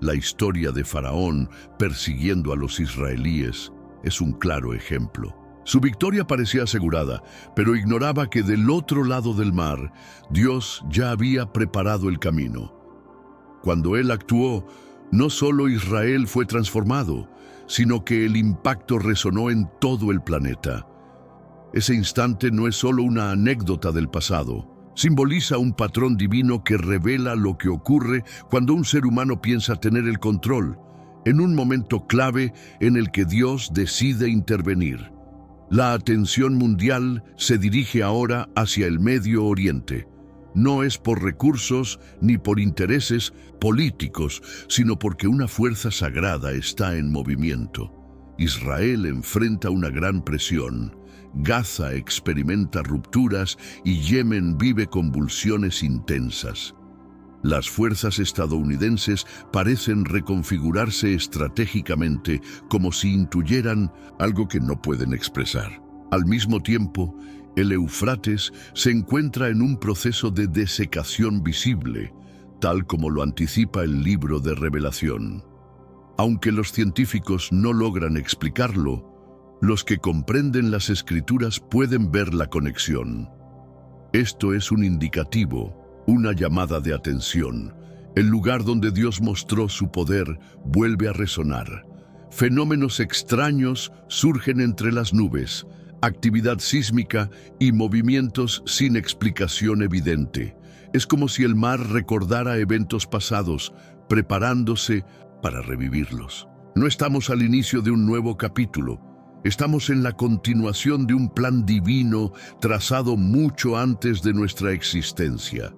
La historia de Faraón persiguiendo a los israelíes es un claro ejemplo. Su victoria parecía asegurada, pero ignoraba que del otro lado del mar, Dios ya había preparado el camino. Cuando Él actuó, no solo Israel fue transformado, sino que el impacto resonó en todo el planeta. Ese instante no es solo una anécdota del pasado, simboliza un patrón divino que revela lo que ocurre cuando un ser humano piensa tener el control, en un momento clave en el que Dios decide intervenir. La atención mundial se dirige ahora hacia el Medio Oriente. No es por recursos ni por intereses políticos, sino porque una fuerza sagrada está en movimiento. Israel enfrenta una gran presión, Gaza experimenta rupturas y Yemen vive convulsiones intensas. Las fuerzas estadounidenses parecen reconfigurarse estratégicamente como si intuyeran algo que no pueden expresar. Al mismo tiempo, el Éufrates se encuentra en un proceso de desecación visible, tal como lo anticipa el libro de Revelación. Aunque los científicos no logran explicarlo, los que comprenden las Escrituras pueden ver la conexión. Esto es un indicativo, una llamada de atención. El lugar donde Dios mostró su poder vuelve a resonar. Fenómenos extraños surgen entre las nubes, actividad sísmica y movimientos sin explicación evidente. Es como si el mar recordara eventos pasados, preparándose para revivirlos. No estamos al inicio de un nuevo capítulo. Estamos en la continuación de un plan divino trazado mucho antes de nuestra existencia.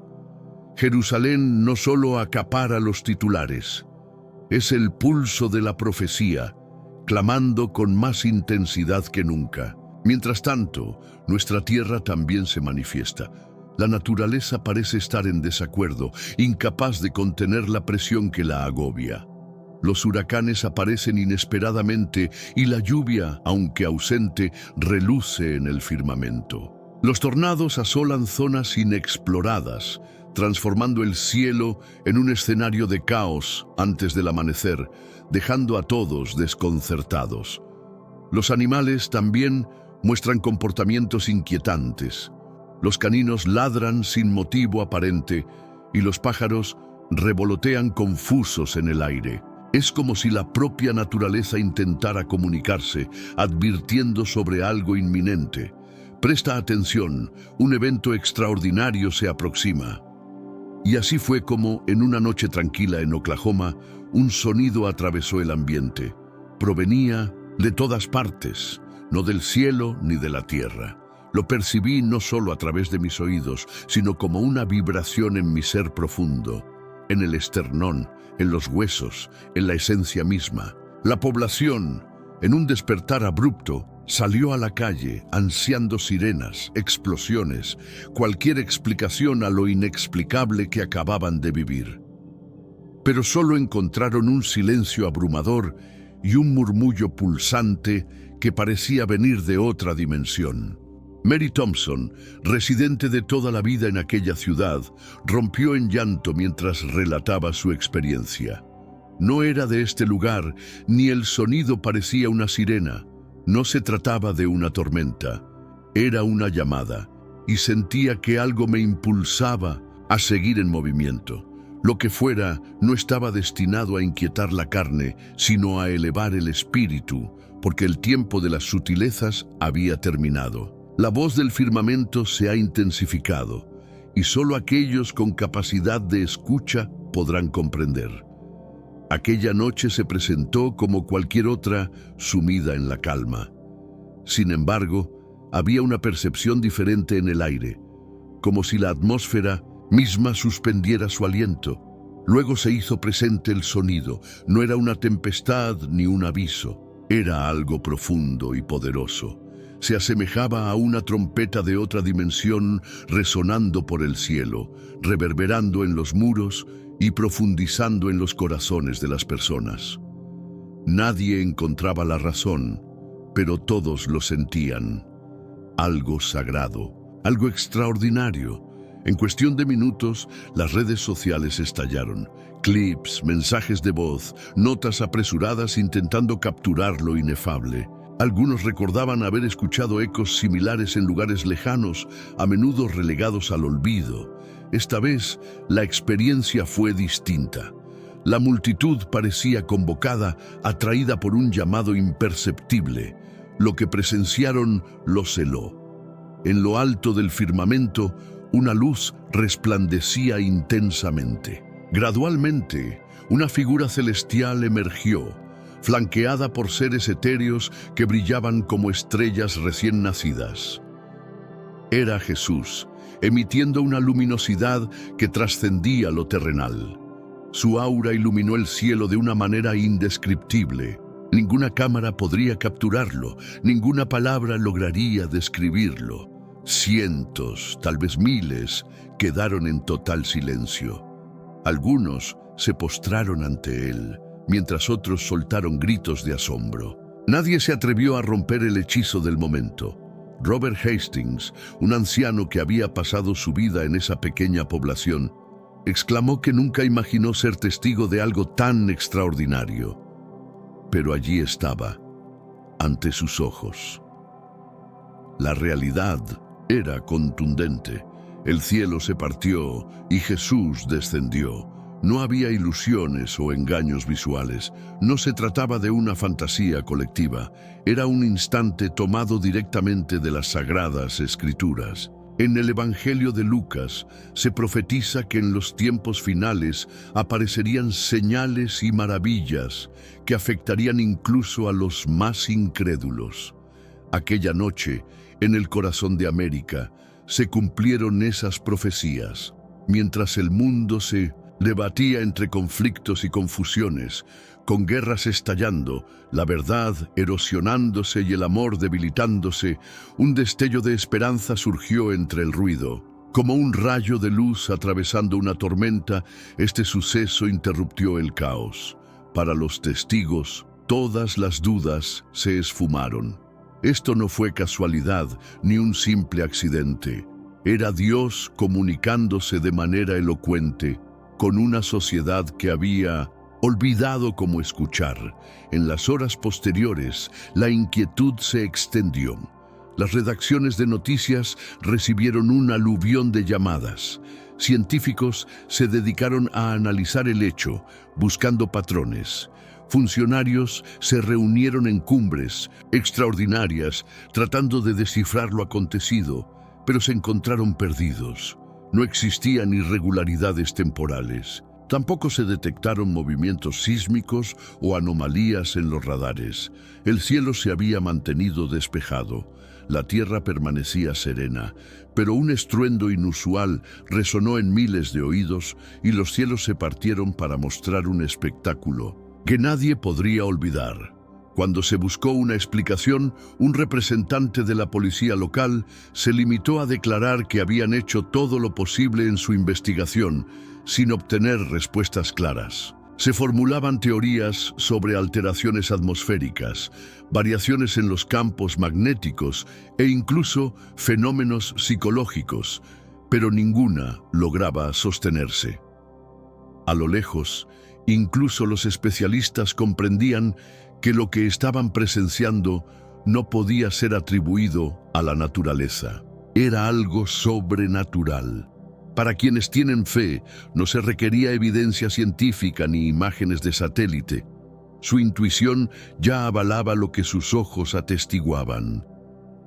Jerusalén no solo acapara los titulares, es el pulso de la profecía, clamando con más intensidad que nunca. Mientras tanto, nuestra tierra también se manifiesta. La naturaleza parece estar en desacuerdo, incapaz de contener la presión que la agobia. Los huracanes aparecen inesperadamente y la lluvia, aunque ausente, reluce en el firmamento. Los tornados asolan zonas inexploradas, transformando el cielo en un escenario de caos antes del amanecer, dejando a todos desconcertados. Los animales también muestran comportamientos inquietantes. Los caninos ladran sin motivo aparente y los pájaros revolotean confusos en el aire. Es como si la propia naturaleza intentara comunicarse, advirtiendo sobre algo inminente. Presta atención, un evento extraordinario se aproxima. Y así fue como, en una noche tranquila en Oklahoma, un sonido atravesó el ambiente. Provenía de todas partes, no del cielo ni de la tierra. Lo percibí no solo a través de mis oídos, sino como una vibración en mi ser profundo, en el esternón, en los huesos, en la esencia misma. La población, en un despertar abrupto, salió a la calle ansiando sirenas, explosiones, cualquier explicación a lo inexplicable que acababan de vivir. Pero solo encontraron un silencio abrumador y un murmullo pulsante que parecía venir de otra dimensión. Mary Thompson, residente de toda la vida en aquella ciudad, rompió en llanto mientras relataba su experiencia. No era de este lugar, ni el sonido parecía una sirena. No se trataba de una tormenta, era una llamada, y sentía que algo me impulsaba a seguir en movimiento. Lo que fuera no estaba destinado a inquietar la carne, sino a elevar el espíritu, porque el tiempo de las sutilezas había terminado. La voz del firmamento se ha intensificado, y solo aquellos con capacidad de escucha podrán comprender. Aquella noche se presentó como cualquier otra, sumida en la calma. Sin embargo, había una percepción diferente en el aire, como si la atmósfera misma suspendiera su aliento. Luego se hizo presente el sonido. No era una tempestad ni un aviso, era algo profundo y poderoso. Se asemejaba a una trompeta de otra dimensión resonando por el cielo, reverberando en los muros y profundizando en los corazones de las personas. Nadie encontraba la razón, pero todos lo sentían. Algo sagrado, algo extraordinario. En cuestión de minutos, las redes sociales estallaron. Clips, mensajes de voz, notas apresuradas intentando capturar lo inefable. Algunos recordaban haber escuchado ecos similares en lugares lejanos, a menudo relegados al olvido. Esta vez, la experiencia fue distinta. La multitud parecía convocada, atraída por un llamado imperceptible. Lo que presenciaron los heló. En lo alto del firmamento, una luz resplandecía intensamente. Gradualmente, una figura celestial emergió, flanqueada por seres etéreos que brillaban como estrellas recién nacidas. Era Jesús, emitiendo una luminosidad que trascendía lo terrenal. Su aura iluminó el cielo de una manera indescriptible. Ninguna cámara podría capturarlo, ninguna palabra lograría describirlo. Cientos, tal vez miles, quedaron en total silencio. Algunos se postraron ante él, mientras otros soltaron gritos de asombro. Nadie se atrevió a romper el hechizo del momento. Robert Hastings, un anciano que había pasado su vida en esa pequeña población, exclamó que nunca imaginó ser testigo de algo tan extraordinario. Pero allí estaba, ante sus ojos. La realidad era contundente. El cielo se partió y Jesús descendió. No había ilusiones o engaños visuales. No se trataba de una fantasía colectiva. Era un instante tomado directamente de las Sagradas Escrituras. En el Evangelio de Lucas se profetiza que en los tiempos finales aparecerían señales y maravillas que afectarían incluso a los más incrédulos. Aquella noche, en el corazón de América, se cumplieron esas profecías. Mientras el mundo se debatía entre conflictos y confusiones, con guerras estallando, la verdad erosionándose y el amor debilitándose, un destello de esperanza surgió entre el ruido. Como un rayo de luz atravesando una tormenta, este suceso interrumpió el caos. Para los testigos, todas las dudas se esfumaron. Esto no fue casualidad ni un simple accidente. Era Dios comunicándose de manera elocuente con una sociedad que había olvidado cómo escuchar. En las horas posteriores, la inquietud se extendió. Las redacciones de noticias recibieron un aluvión de llamadas. Científicos se dedicaron a analizar el hecho, buscando patrones. Funcionarios se reunieron en cumbres extraordinarias, tratando de descifrar lo acontecido, pero se encontraron perdidos. No existían irregularidades temporales. Tampoco se detectaron movimientos sísmicos o anomalías en los radares. El cielo se había mantenido despejado. La tierra permanecía serena, pero un estruendo inusual resonó en miles de oídos y los cielos se partieron para mostrar un espectáculo que nadie podría olvidar. Cuando se buscó una explicación, un representante de la policía local se limitó a declarar que habían hecho todo lo posible en su investigación, sin obtener respuestas claras. Se formulaban teorías sobre alteraciones atmosféricas, variaciones en los campos magnéticos e incluso fenómenos psicológicos, pero ninguna lograba sostenerse. A lo lejos, incluso los especialistas comprendían que lo que estaban presenciando no podía ser atribuido a la naturaleza. Era algo sobrenatural. Para quienes tienen fe, no se requería evidencia científica ni imágenes de satélite. Su intuición ya avalaba lo que sus ojos atestiguaban.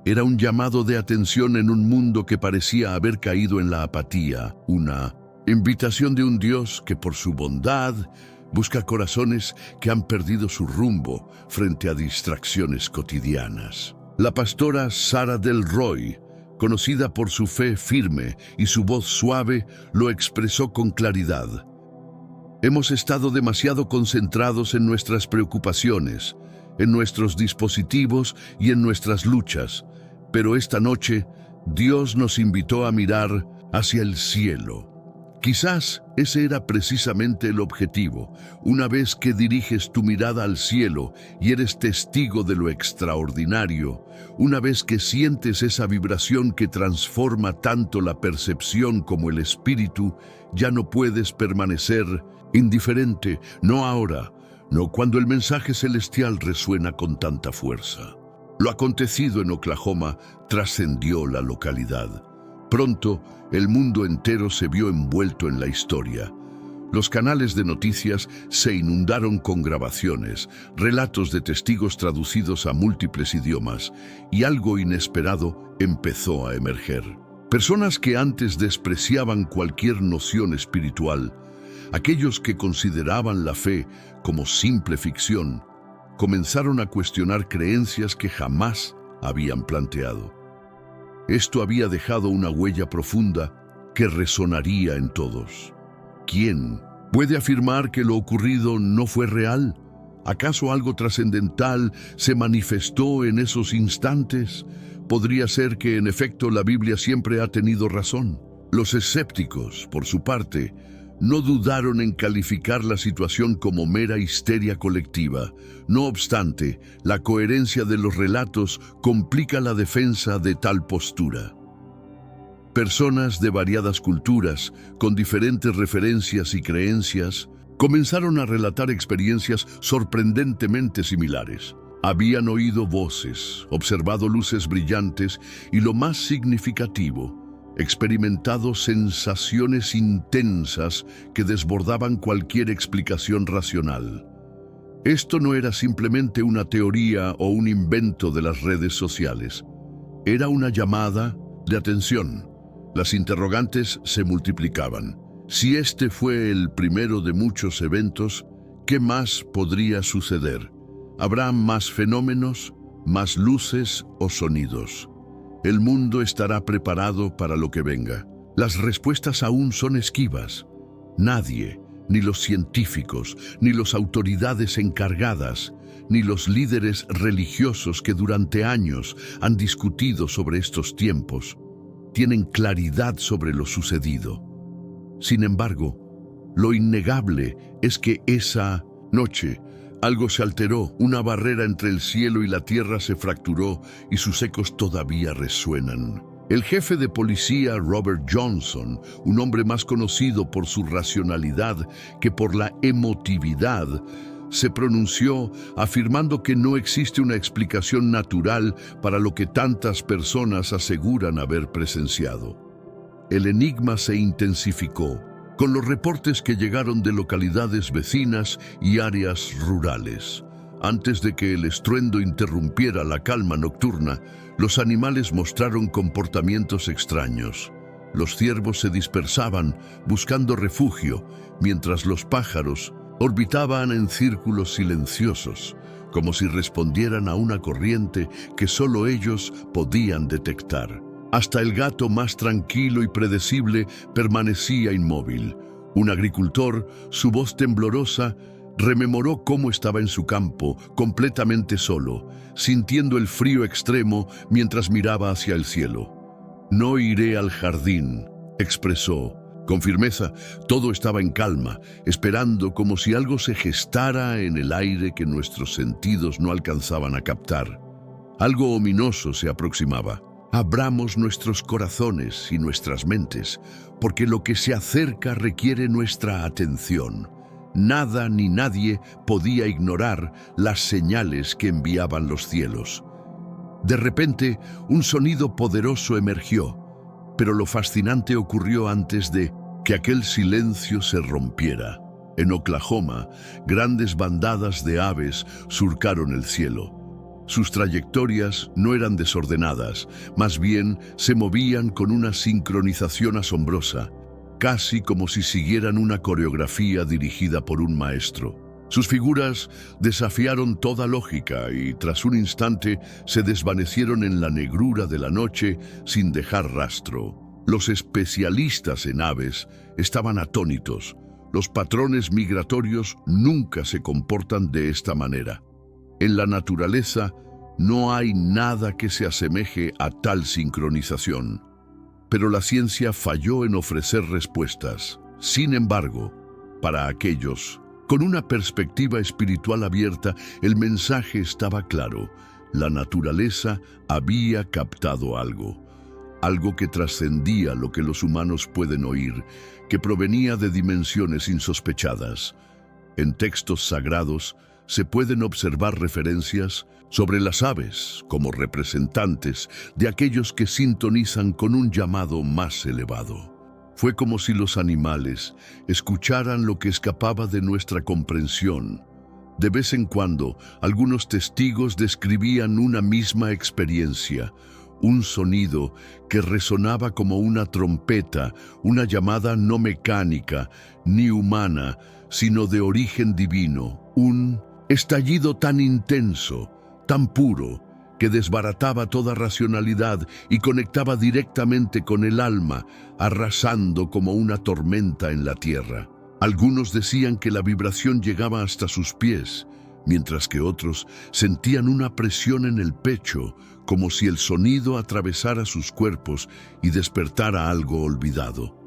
Era un llamado de atención en un mundo que parecía haber caído en la apatía, una invitación de un Dios que por su bondad busca corazones que han perdido su rumbo frente a distracciones cotidianas. La pastora Sarah Del Roy, conocida por su fe firme y su voz suave, lo expresó con claridad. Hemos estado demasiado concentrados en nuestras preocupaciones, en nuestros dispositivos y en nuestras luchas, pero esta noche Dios nos invitó a mirar hacia el cielo. Quizás ese era precisamente el objetivo. Una vez que diriges tu mirada al cielo y eres testigo de lo extraordinario, una vez que sientes esa vibración que transforma tanto la percepción como el espíritu, ya no puedes permanecer indiferente, no ahora, no cuando el mensaje celestial resuena con tanta fuerza. Lo acontecido en Oklahoma trascendió la localidad. Pronto, el mundo entero se vio envuelto en la historia. Los canales de noticias se inundaron con grabaciones, relatos de testigos traducidos a múltiples idiomas, y algo inesperado empezó a emerger. Personas que antes despreciaban cualquier noción espiritual, aquellos que consideraban la fe como simple ficción, comenzaron a cuestionar creencias que jamás habían planteado. Esto había dejado una huella profunda que resonaría en todos. ¿Quién puede afirmar que lo ocurrido no fue real? ¿Acaso algo trascendental se manifestó en esos instantes? Podría ser que, en efecto, la Biblia siempre ha tenido razón. Los escépticos, por su parte, no dudaron en calificar la situación como mera histeria colectiva. No obstante, la coherencia de los relatos complica la defensa de tal postura. Personas de variadas culturas, con diferentes referencias y creencias, comenzaron a relatar experiencias sorprendentemente similares. Habían oído voces, observado luces brillantes y, lo más significativo, experimentado sensaciones intensas que desbordaban cualquier explicación racional. Esto no era simplemente una teoría o un invento de las redes sociales. Era una llamada de atención. Las interrogantes se multiplicaban. Si este fue el primero de muchos eventos, ¿qué más podría suceder? ¿Habrá más fenómenos, más luces o sonidos? El mundo estará preparado para lo que venga. Las respuestas aún son esquivas. Nadie, ni los científicos, ni las autoridades encargadas, ni los líderes religiosos que durante años han discutido sobre estos tiempos, tienen claridad sobre lo sucedido. Sin embargo, lo innegable es que esa noche algo se alteró, una barrera entre el cielo y la tierra se fracturó y sus ecos todavía resuenan. El jefe de policía Robert Johnson, un hombre más conocido por su racionalidad que por la emotividad, se pronunció afirmando que no existe una explicación natural para lo que tantas personas aseguran haber presenciado. El enigma se intensificó con los reportes que llegaron de localidades vecinas y áreas rurales. Antes de que el estruendo interrumpiera la calma nocturna, los animales mostraron comportamientos extraños. Los ciervos se dispersaban buscando refugio, mientras los pájaros orbitaban en círculos silenciosos, como si respondieran a una corriente que solo ellos podían detectar. Hasta el gato más tranquilo y predecible permanecía inmóvil. Un agricultor, su voz temblorosa, rememoró cómo estaba en su campo, completamente solo, sintiendo el frío extremo mientras miraba hacia el cielo. «No iré al jardín», expresó. Con firmeza, todo estaba en calma, esperando como si algo se gestara en el aire que nuestros sentidos no alcanzaban a captar. Algo ominoso se aproximaba. Abramos nuestros corazones y nuestras mentes, porque lo que se acerca requiere nuestra atención. Nada ni nadie podía ignorar las señales que enviaban los cielos. De repente, un sonido poderoso emergió, pero lo fascinante ocurrió antes de que aquel silencio se rompiera. En Oklahoma, grandes bandadas de aves surcaron el cielo. Sus trayectorias no eran desordenadas, más bien se movían con una sincronización asombrosa, casi como si siguieran una coreografía dirigida por un maestro. Sus figuras desafiaron toda lógica y tras un instante se desvanecieron en la negrura de la noche sin dejar rastro. Los especialistas en aves estaban atónitos. Los patrones migratorios nunca se comportan de esta manera. En la naturaleza no hay nada que se asemeje a tal sincronización. Pero la ciencia falló en ofrecer respuestas. Sin embargo, para aquellos con una perspectiva espiritual abierta, el mensaje estaba claro. La naturaleza había captado algo que trascendía lo que los humanos pueden oír, que provenía de dimensiones insospechadas. En textos sagrados se pueden observar referencias sobre las aves como representantes de aquellos que sintonizan con un llamado más elevado. Fue como si los animales escucharan lo que escapaba de nuestra comprensión. De vez en cuando, algunos testigos describían una misma experiencia, un sonido que resonaba como una trompeta, una llamada no mecánica ni humana, sino de origen divino, un estallido tan intenso, tan puro, que desbarataba toda racionalidad y conectaba directamente con el alma, arrasando como una tormenta en la tierra. Algunos decían que la vibración llegaba hasta sus pies, mientras que otros sentían una presión en el pecho, como si el sonido atravesara sus cuerpos y despertara algo olvidado.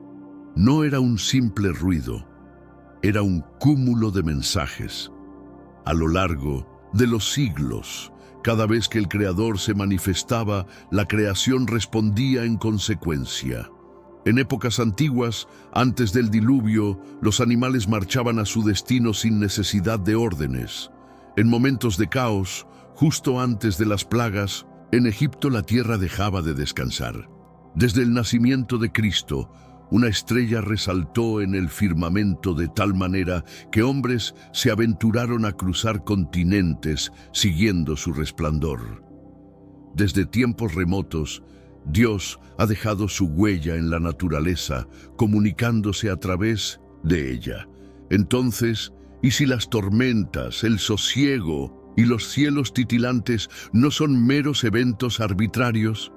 No era un simple ruido, era un cúmulo de mensajes. A lo largo de los siglos, cada vez que el Creador se manifestaba, la creación respondía en consecuencia. En épocas antiguas, antes del diluvio, los animales marchaban a su destino sin necesidad de órdenes. En momentos de caos, justo antes de las plagas, en Egipto la tierra dejaba de descansar. Desde el nacimiento de Cristo, una estrella resaltó en el firmamento de tal manera que hombres se aventuraron a cruzar continentes siguiendo su resplandor. Desde tiempos remotos, Dios ha dejado su huella en la naturaleza, comunicándose a través de ella. Entonces, ¿y si las tormentas, el sosiego y los cielos titilantes no son meros eventos arbitrarios?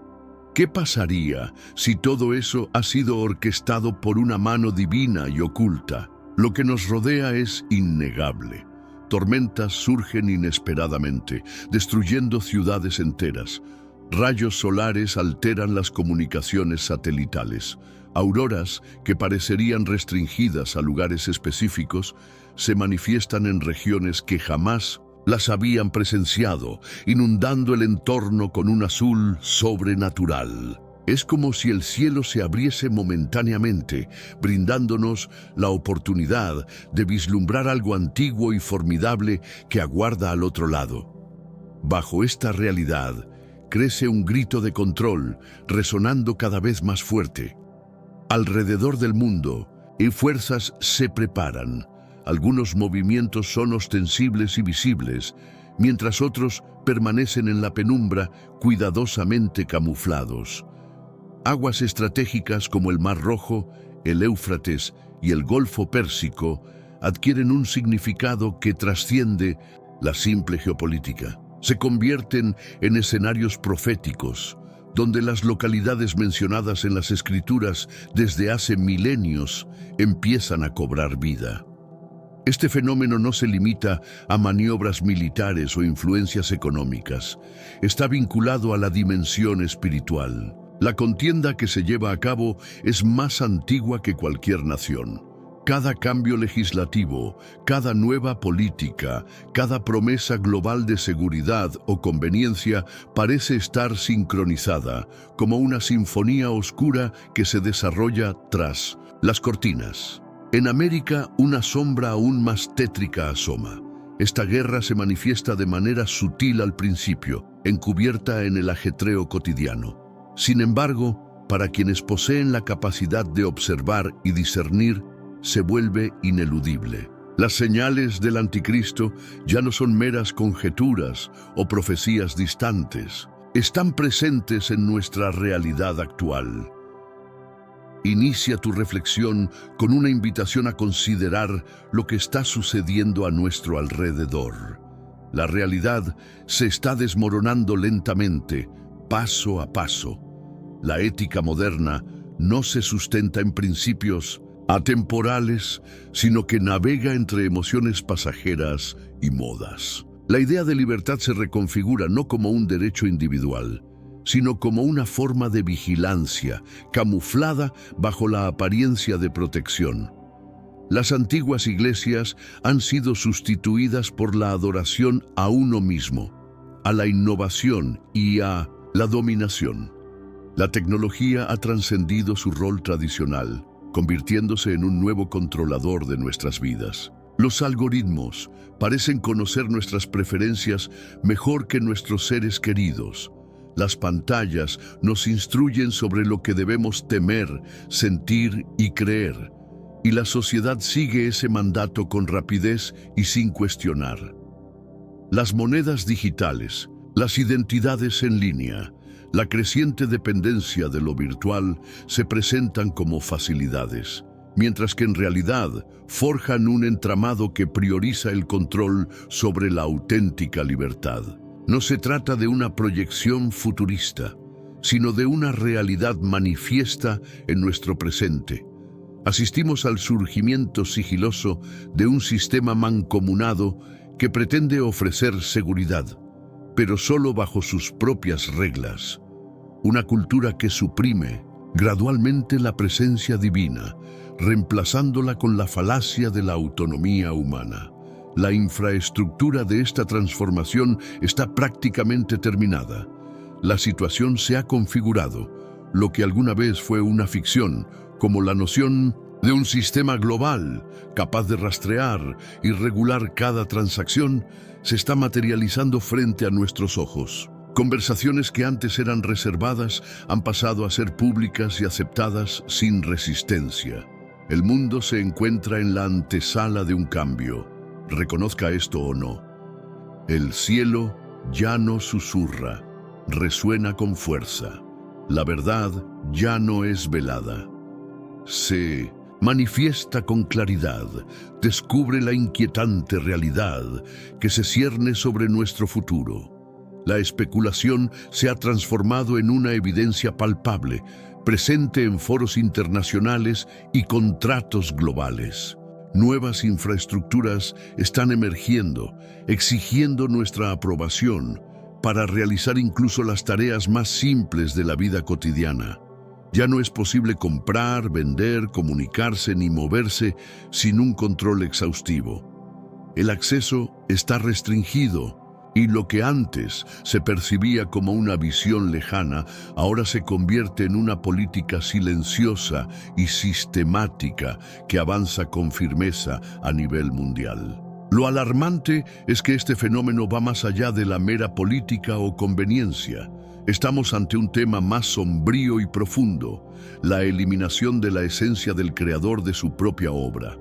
¿Qué pasaría si todo eso ha sido orquestado por una mano divina y oculta? Lo que nos rodea es innegable. Tormentas surgen inesperadamente, destruyendo ciudades enteras. Rayos solares alteran las comunicaciones satelitales. Auroras, que parecerían restringidas a lugares específicos, se manifiestan en regiones que jamás las habían presenciado, inundando el entorno con un azul sobrenatural. Es como si el cielo se abriese momentáneamente, brindándonos la oportunidad de vislumbrar algo antiguo y formidable que aguarda al otro lado. Bajo esta realidad, crece un grito de control, resonando cada vez más fuerte. Alrededor del mundo, fuerzas se preparan. Algunos movimientos son ostensibles y visibles, mientras otros permanecen en la penumbra, cuidadosamente camuflados. Aguas estratégicas como el Mar Rojo, el Éufrates y el Golfo Pérsico adquieren un significado que trasciende la simple geopolítica. Se convierten en escenarios proféticos, donde las localidades mencionadas en las Escrituras desde hace milenios empiezan a cobrar vida. Este fenómeno no se limita a maniobras militares o influencias económicas. Está vinculado a la dimensión espiritual. La contienda que se lleva a cabo es más antigua que cualquier nación. Cada cambio legislativo, cada nueva política, cada promesa global de seguridad o conveniencia parece estar sincronizada, como una sinfonía oscura que se desarrolla tras las cortinas. En América, una sombra aún más tétrica asoma. Esta guerra se manifiesta de manera sutil al principio, encubierta en el ajetreo cotidiano. Sin embargo, para quienes poseen la capacidad de observar y discernir, se vuelve ineludible. Las señales del anticristo ya no son meras conjeturas o profecías distantes. Están presentes en nuestra realidad actual. Inicia tu reflexión con una invitación a considerar lo que está sucediendo a nuestro alrededor. La realidad se está desmoronando lentamente, paso a paso. La ética moderna no se sustenta en principios atemporales, sino que navega entre emociones pasajeras y modas. La idea de libertad se reconfigura no como un derecho individual, sino como una forma de vigilancia, camuflada bajo la apariencia de protección. Las antiguas iglesias han sido sustituidas por la adoración a uno mismo, a la innovación y a la dominación. La tecnología ha trascendido su rol tradicional, convirtiéndose en un nuevo controlador de nuestras vidas. Los algoritmos parecen conocer nuestras preferencias mejor que nuestros seres queridos. Las pantallas nos instruyen sobre lo que debemos temer, sentir y creer, y la sociedad sigue ese mandato con rapidez y sin cuestionar. Las monedas digitales, las identidades en línea, la creciente dependencia de lo virtual se presentan como facilidades, mientras que en realidad forjan un entramado que prioriza el control sobre la auténtica libertad. No se trata de una proyección futurista, sino de una realidad manifiesta en nuestro presente. Asistimos al surgimiento sigiloso de un sistema mancomunado que pretende ofrecer seguridad, pero solo bajo sus propias reglas. Una cultura que suprime gradualmente la presencia divina, reemplazándola con la falacia de la autonomía humana. La infraestructura de esta transformación está prácticamente terminada. La situación se ha configurado. Lo que alguna vez fue una ficción, como la noción de un sistema global capaz de rastrear y regular cada transacción, se está materializando frente a nuestros ojos. Conversaciones que antes eran reservadas han pasado a ser públicas y aceptadas sin resistencia. El mundo se encuentra en la antesala de un cambio. Reconozca esto o no. El cielo ya no susurra, resuena con fuerza. La verdad ya no es velada. Se manifiesta con claridad, descubre la inquietante realidad que se cierne sobre nuestro futuro. La especulación se ha transformado en una evidencia palpable, presente en foros internacionales y contratos globales. Nuevas infraestructuras están emergiendo, exigiendo nuestra aprobación para realizar incluso las tareas más simples de la vida cotidiana. Ya no es posible comprar, vender, comunicarse ni moverse sin un control exhaustivo. El acceso está restringido Y lo que antes se percibía como una visión lejana, ahora se convierte en una política silenciosa y sistemática que avanza con firmeza a nivel mundial. Lo alarmante es que este fenómeno va más allá de la mera política o conveniencia. Estamos ante un tema más sombrío y profundo, la eliminación de la esencia del creador de su propia obra.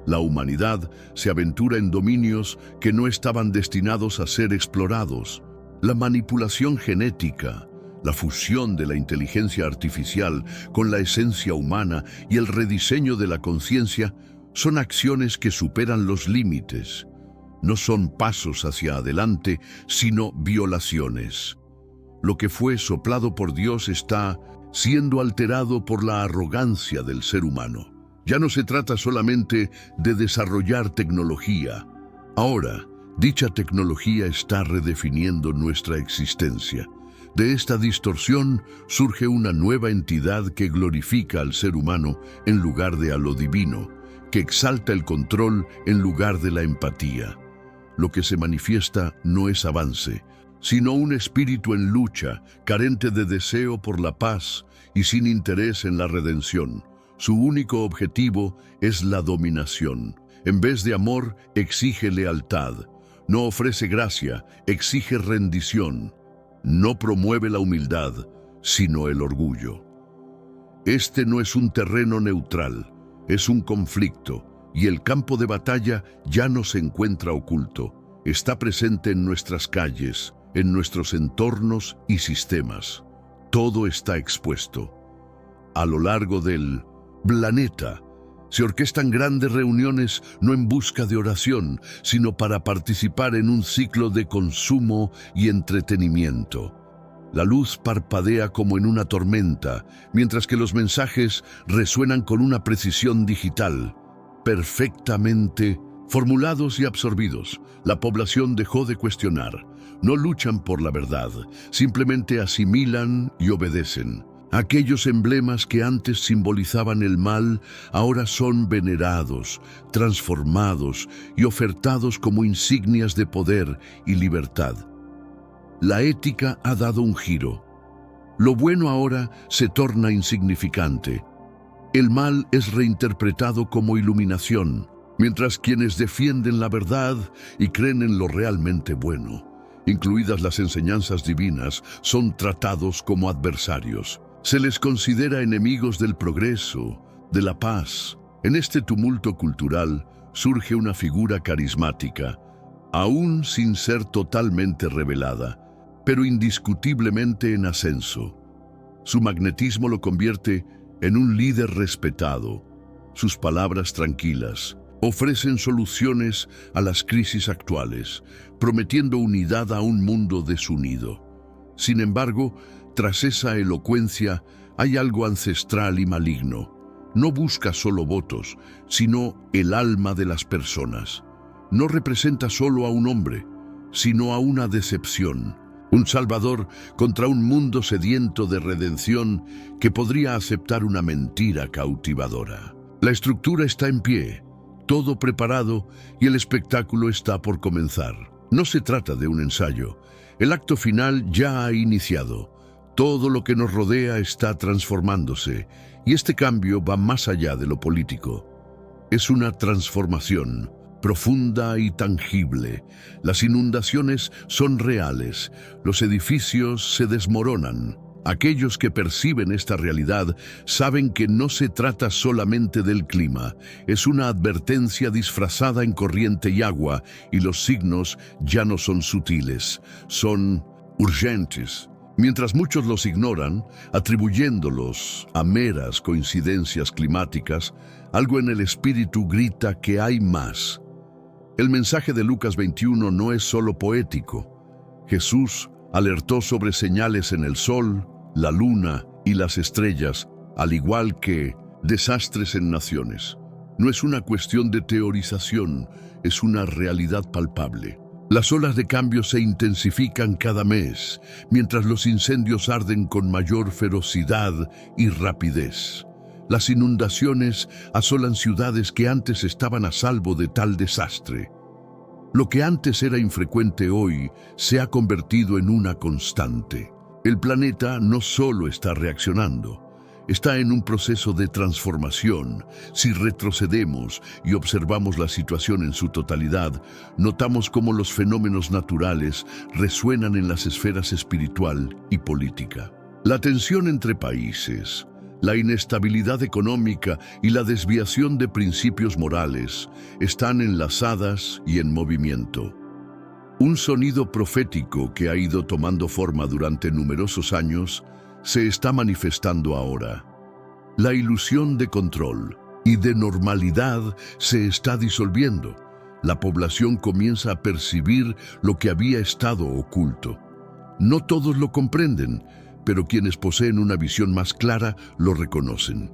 La humanidad se aventura en dominios que no estaban destinados a ser explorados. La manipulación genética, la fusión de la inteligencia artificial con la esencia humana y el rediseño de la conciencia son acciones que superan los límites. No son pasos hacia adelante, sino violaciones. Lo que fue soplado por Dios está siendo alterado por la arrogancia del ser humano. Ya no se trata solamente de desarrollar tecnología. Ahora, dicha tecnología está redefiniendo nuestra existencia. De esta distorsión surge una nueva entidad que glorifica al ser humano en lugar de a lo divino, que exalta el control en lugar de la empatía. Lo que se manifiesta no es avance, sino un espíritu en lucha, carente de deseo por la paz y sin interés en la redención. Su único objetivo es la dominación. En vez de amor, exige lealtad. No ofrece gracia, exige rendición. No promueve la humildad, sino el orgullo. Este no es un terreno neutral, es un conflicto, y el campo de batalla ya no se encuentra oculto. Está presente en nuestras calles, en nuestros entornos y sistemas. Todo está expuesto. A lo largo del planeta se orquestan grandes reuniones no en busca de oración, sino para participar en un ciclo de consumo y entretenimiento. La luz parpadea como en una tormenta, mientras que los mensajes resuenan con una precisión digital, perfectamente formulados y absorbidos. La población dejó de cuestionar. No luchan por la verdad, simplemente asimilan y obedecen. Aquellos emblemas que antes simbolizaban el mal ahora son venerados, transformados y ofertados como insignias de poder y libertad. La ética ha dado un giro. Lo bueno ahora se torna insignificante. El mal es reinterpretado como iluminación, mientras quienes defienden la verdad y creen en lo realmente bueno, incluidas las enseñanzas divinas, son tratados como adversarios. Se les considera enemigos del progreso, de la paz. En este tumulto cultural surge una figura carismática, aún sin ser totalmente revelada, pero indiscutiblemente en ascenso. Su magnetismo lo convierte en un líder respetado. Sus palabras tranquilas ofrecen soluciones a las crisis actuales, prometiendo unidad a un mundo desunido. Sin embargo, tras esa elocuencia hay algo ancestral y maligno. No busca solo votos, sino el alma de las personas. No representa solo a un hombre, sino a una decepción. Un salvador contra un mundo sediento de redención que podría aceptar una mentira cautivadora. La estructura está en pie, todo preparado y el espectáculo está por comenzar. No se trata de un ensayo. El acto final ya ha iniciado. Todo lo que nos rodea está transformándose, y este cambio va más allá de lo político. Es una transformación profunda y tangible. Las inundaciones son reales, los edificios se desmoronan. Aquellos que perciben esta realidad saben que no se trata solamente del clima, es una advertencia disfrazada en corriente y agua, y los signos ya no son sutiles, son urgentes. Mientras muchos los ignoran, atribuyéndolos a meras coincidencias climáticas, algo en el espíritu grita que hay más. El mensaje de Lucas 21 no es solo poético. Jesús alertó sobre señales en el sol, la luna y las estrellas, al igual que desastres en naciones. No es una cuestión de teorización, es una realidad palpable. Las olas de cambio se intensifican cada mes, mientras los incendios arden con mayor ferocidad y rapidez. Las inundaciones asolan ciudades que antes estaban a salvo de tal desastre. Lo que antes era infrecuente hoy se ha convertido en una constante. El planeta no solo está reaccionando, está en un proceso de transformación. Si retrocedemos y observamos la situación en su totalidad, notamos cómo los fenómenos naturales resuenan en las esferas espiritual y política. La tensión entre países, la inestabilidad económica y la desviación de principios morales están enlazadas y en movimiento. Un sonido profético que ha ido tomando forma durante numerosos años se está manifestando ahora. La ilusión de control y de normalidad se está disolviendo. La población comienza a percibir lo que había estado oculto. No todos lo comprenden, pero quienes poseen una visión más clara lo reconocen.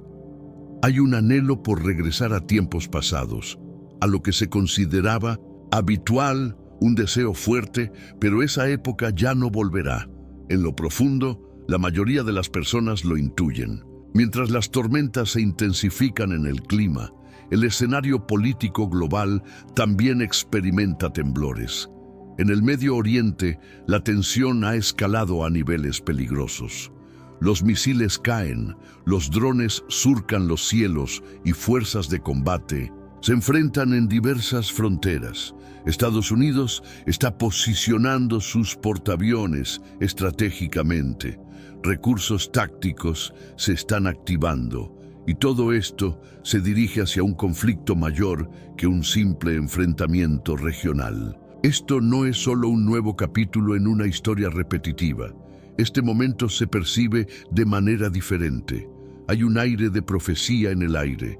Hay un anhelo por regresar a tiempos pasados, a lo que se consideraba habitual, un deseo fuerte, pero esa época ya no volverá. En lo profundo, la mayoría de las personas lo intuyen. Mientras las tormentas se intensifican en el clima, el escenario político global también experimenta temblores. En el Medio Oriente, la tensión ha escalado a niveles peligrosos. Los misiles caen, los drones surcan los cielos y fuerzas de combate se enfrentan en diversas fronteras. Estados Unidos está posicionando sus portaaviones estratégicamente. Recursos tácticos se están activando y todo esto se dirige hacia un conflicto mayor que un simple enfrentamiento regional. Esto no es solo un nuevo capítulo en una historia repetitiva. Este momento se percibe de manera diferente. Hay un aire de profecía en el aire.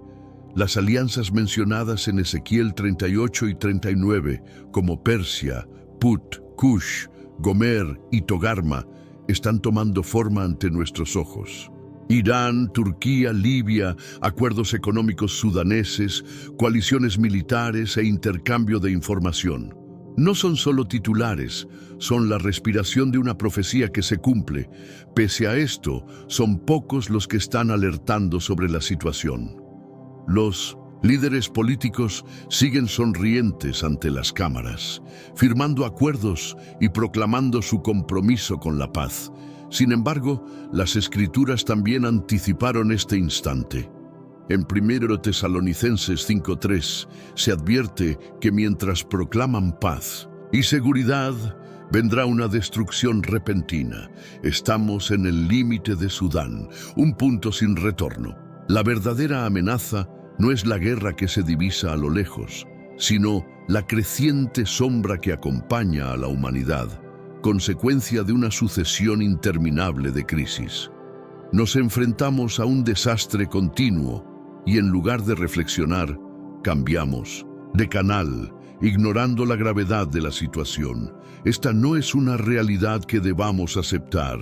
Las alianzas mencionadas en Ezequiel 38 y 39, como Persia, Put, Cush, Gomer y Togarma, están tomando forma ante nuestros ojos. Irán, Turquía, Libia, acuerdos económicos sudaneses, coaliciones militares e intercambio de información. No son solo titulares, son la respiración de una profecía que se cumple. Pese a esto, son pocos los que están alertando sobre la situación. Los líderes políticos siguen sonrientes ante las cámaras, firmando acuerdos y proclamando su compromiso con la paz. Sin embargo, las Escrituras también anticiparon este instante. En 1 Tesalonicenses 5:3 se advierte que mientras proclaman paz y seguridad, vendrá una destrucción repentina. Estamos en el límite de Sudán, un punto sin retorno. La verdadera amenaza no es la guerra que se divisa a lo lejos, sino la creciente sombra que acompaña a la humanidad, consecuencia de una sucesión interminable de crisis. Nos enfrentamos a un desastre continuo y en lugar de reflexionar, cambiamos de canal, ignorando la gravedad de la situación. Esta no es una realidad que debamos aceptar.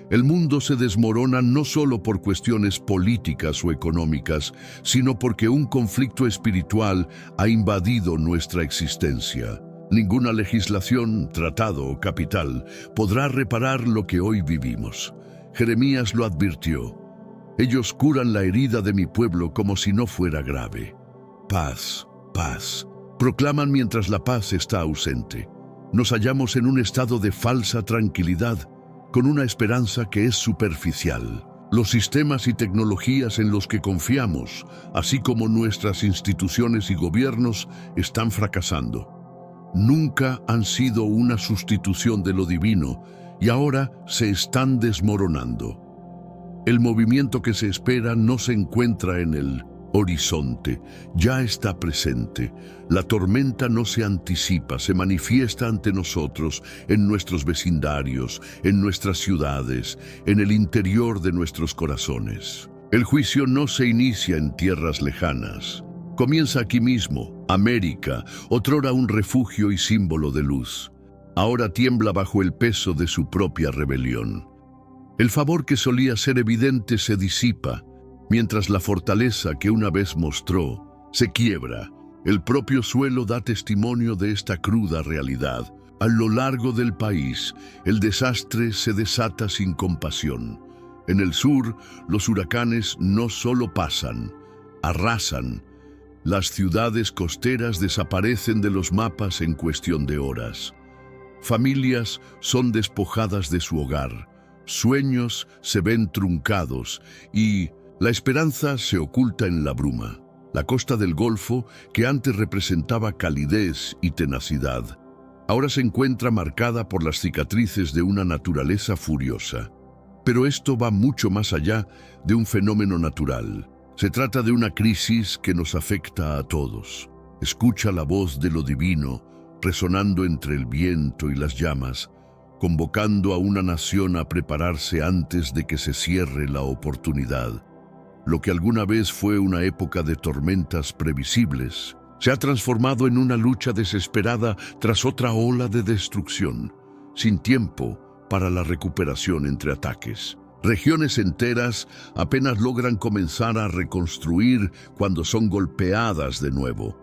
El mundo se desmorona no solo por cuestiones políticas o económicas, sino porque un conflicto espiritual ha invadido nuestra existencia. Ninguna legislación, tratado o capital podrá reparar lo que hoy vivimos. Jeremías lo advirtió. Ellos curan la herida de mi pueblo como si no fuera grave. Paz, paz. Proclaman mientras la paz está ausente. Nos hallamos en un estado de falsa tranquilidad, con una esperanza que es superficial. Los sistemas y tecnologías en los que confiamos, así como nuestras instituciones y gobiernos, están fracasando. Nunca han sido una sustitución de lo divino y ahora se están desmoronando. El movimiento que se espera no se encuentra en el horizonte, ya está presente. La tormenta no se anticipa, se manifiesta ante nosotros, en nuestros vecindarios, en nuestras ciudades, en el interior de nuestros corazones. El juicio no se inicia en tierras lejanas. Comienza aquí mismo. América, otrora un refugio y símbolo de luz, ahora tiembla bajo el peso de su propia rebelión. El favor que solía ser evidente se disipa, mientras la fortaleza que una vez mostró se quiebra. El propio suelo da testimonio de esta cruda realidad. A lo largo del país, el desastre se desata sin compasión. En el sur, los huracanes no solo pasan, arrasan. Las ciudades costeras desaparecen de los mapas en cuestión de horas. Familias son despojadas de su hogar, sueños se ven truncados y la esperanza se oculta en la bruma. La costa del Golfo, que antes representaba calidez y tenacidad, ahora se encuentra marcada por las cicatrices de una naturaleza furiosa. Pero esto va mucho más allá de un fenómeno natural. Se trata de una crisis que nos afecta a todos. Escucha la voz de lo divino, resonando entre el viento y las llamas, convocando a una nación a prepararse antes de que se cierre la oportunidad. Lo que alguna vez fue una época de tormentas previsibles, se ha transformado en una lucha desesperada tras otra ola de destrucción, sin tiempo para la recuperación entre ataques. Regiones enteras apenas logran comenzar a reconstruir cuando son golpeadas de nuevo.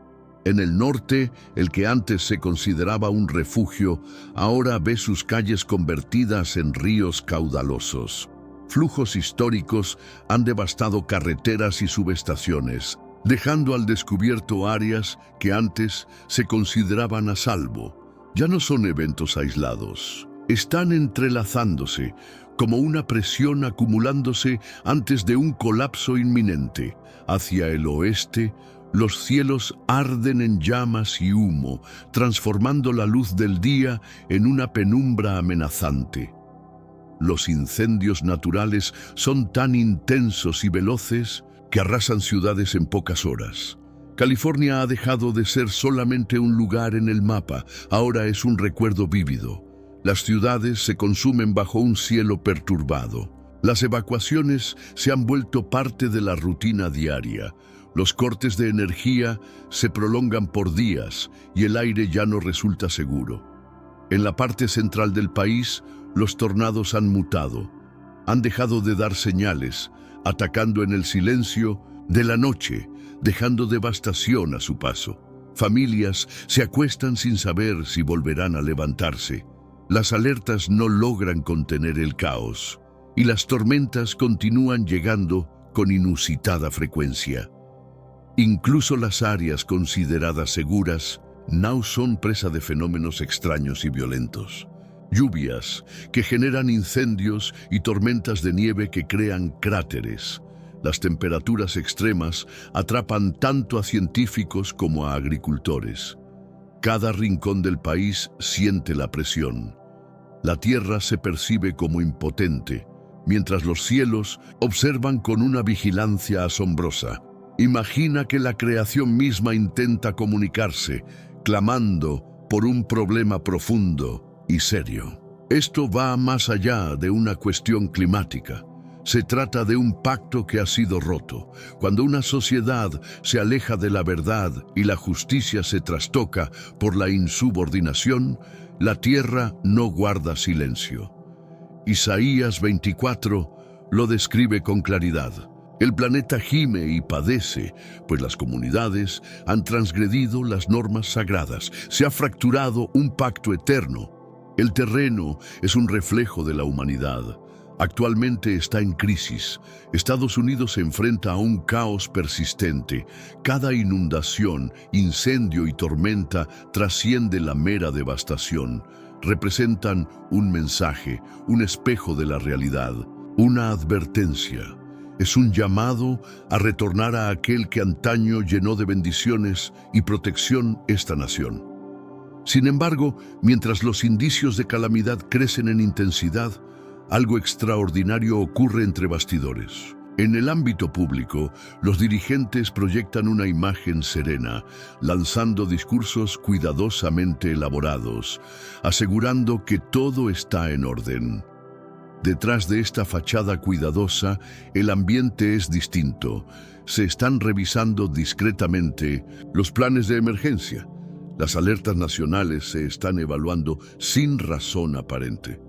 En el norte, el que antes se consideraba un refugio, ahora ve sus calles convertidas en ríos caudalosos. Flujos históricos han devastado carreteras y subestaciones, dejando al descubierto áreas que antes se consideraban a salvo. Ya no son eventos aislados, están entrelazándose, como una presión acumulándose antes de un colapso inminente. Hacia el oeste, los cielos arden en llamas y humo, transformando la luz del día en una penumbra amenazante. Los incendios naturales son tan intensos y veloces que arrasan ciudades en pocas horas. California ha dejado de ser solamente un lugar en el mapa, ahora es un recuerdo vívido. Las ciudades se consumen bajo un cielo perturbado. Las evacuaciones se han vuelto parte de la rutina diaria. Los cortes de energía se prolongan por días y el aire ya no resulta seguro. En la parte central del país, los tornados han mutado. Han dejado de dar señales, atacando en el silencio de la noche, dejando devastación a su paso. Familias se acuestan sin saber si volverán a levantarse. Las alertas no logran contener el caos y las tormentas continúan llegando con inusitada frecuencia. Incluso las áreas consideradas seguras now son presa de fenómenos extraños y violentos. Lluvias que generan incendios y tormentas de nieve que crean cráteres. Las temperaturas extremas atrapan tanto a científicos como a agricultores. Cada rincón del país siente la presión. La tierra se percibe como impotente, mientras los cielos observan con una vigilancia asombrosa. Imagina que la creación misma intenta comunicarse, clamando por un problema profundo y serio. Esto va más allá de una cuestión climática. Se trata de un pacto que ha sido roto. Cuando una sociedad se aleja de la verdad y la justicia se trastoca por la insubordinación, la tierra no guarda silencio. Isaías 24 lo describe con claridad. El planeta gime y padece, pues las comunidades han transgredido las normas sagradas. Se ha fracturado un pacto eterno. El terreno es un reflejo de la humanidad. Actualmente está en crisis. Estados Unidos se enfrenta a un caos persistente. Cada inundación, incendio y tormenta trasciende la mera devastación. Representan un mensaje, un espejo de la realidad, una advertencia. Es un llamado a retornar a aquel que antaño llenó de bendiciones y protección esta nación. Sin embargo, mientras los indicios de calamidad crecen en intensidad, algo extraordinario ocurre entre bastidores. En el ámbito público, los dirigentes proyectan una imagen serena, lanzando discursos cuidadosamente elaborados, asegurando que todo está en orden. Detrás de esta fachada cuidadosa, el ambiente es distinto. Se están revisando discretamente los planes de emergencia. Las alertas nacionales se están evaluando sin razón aparente.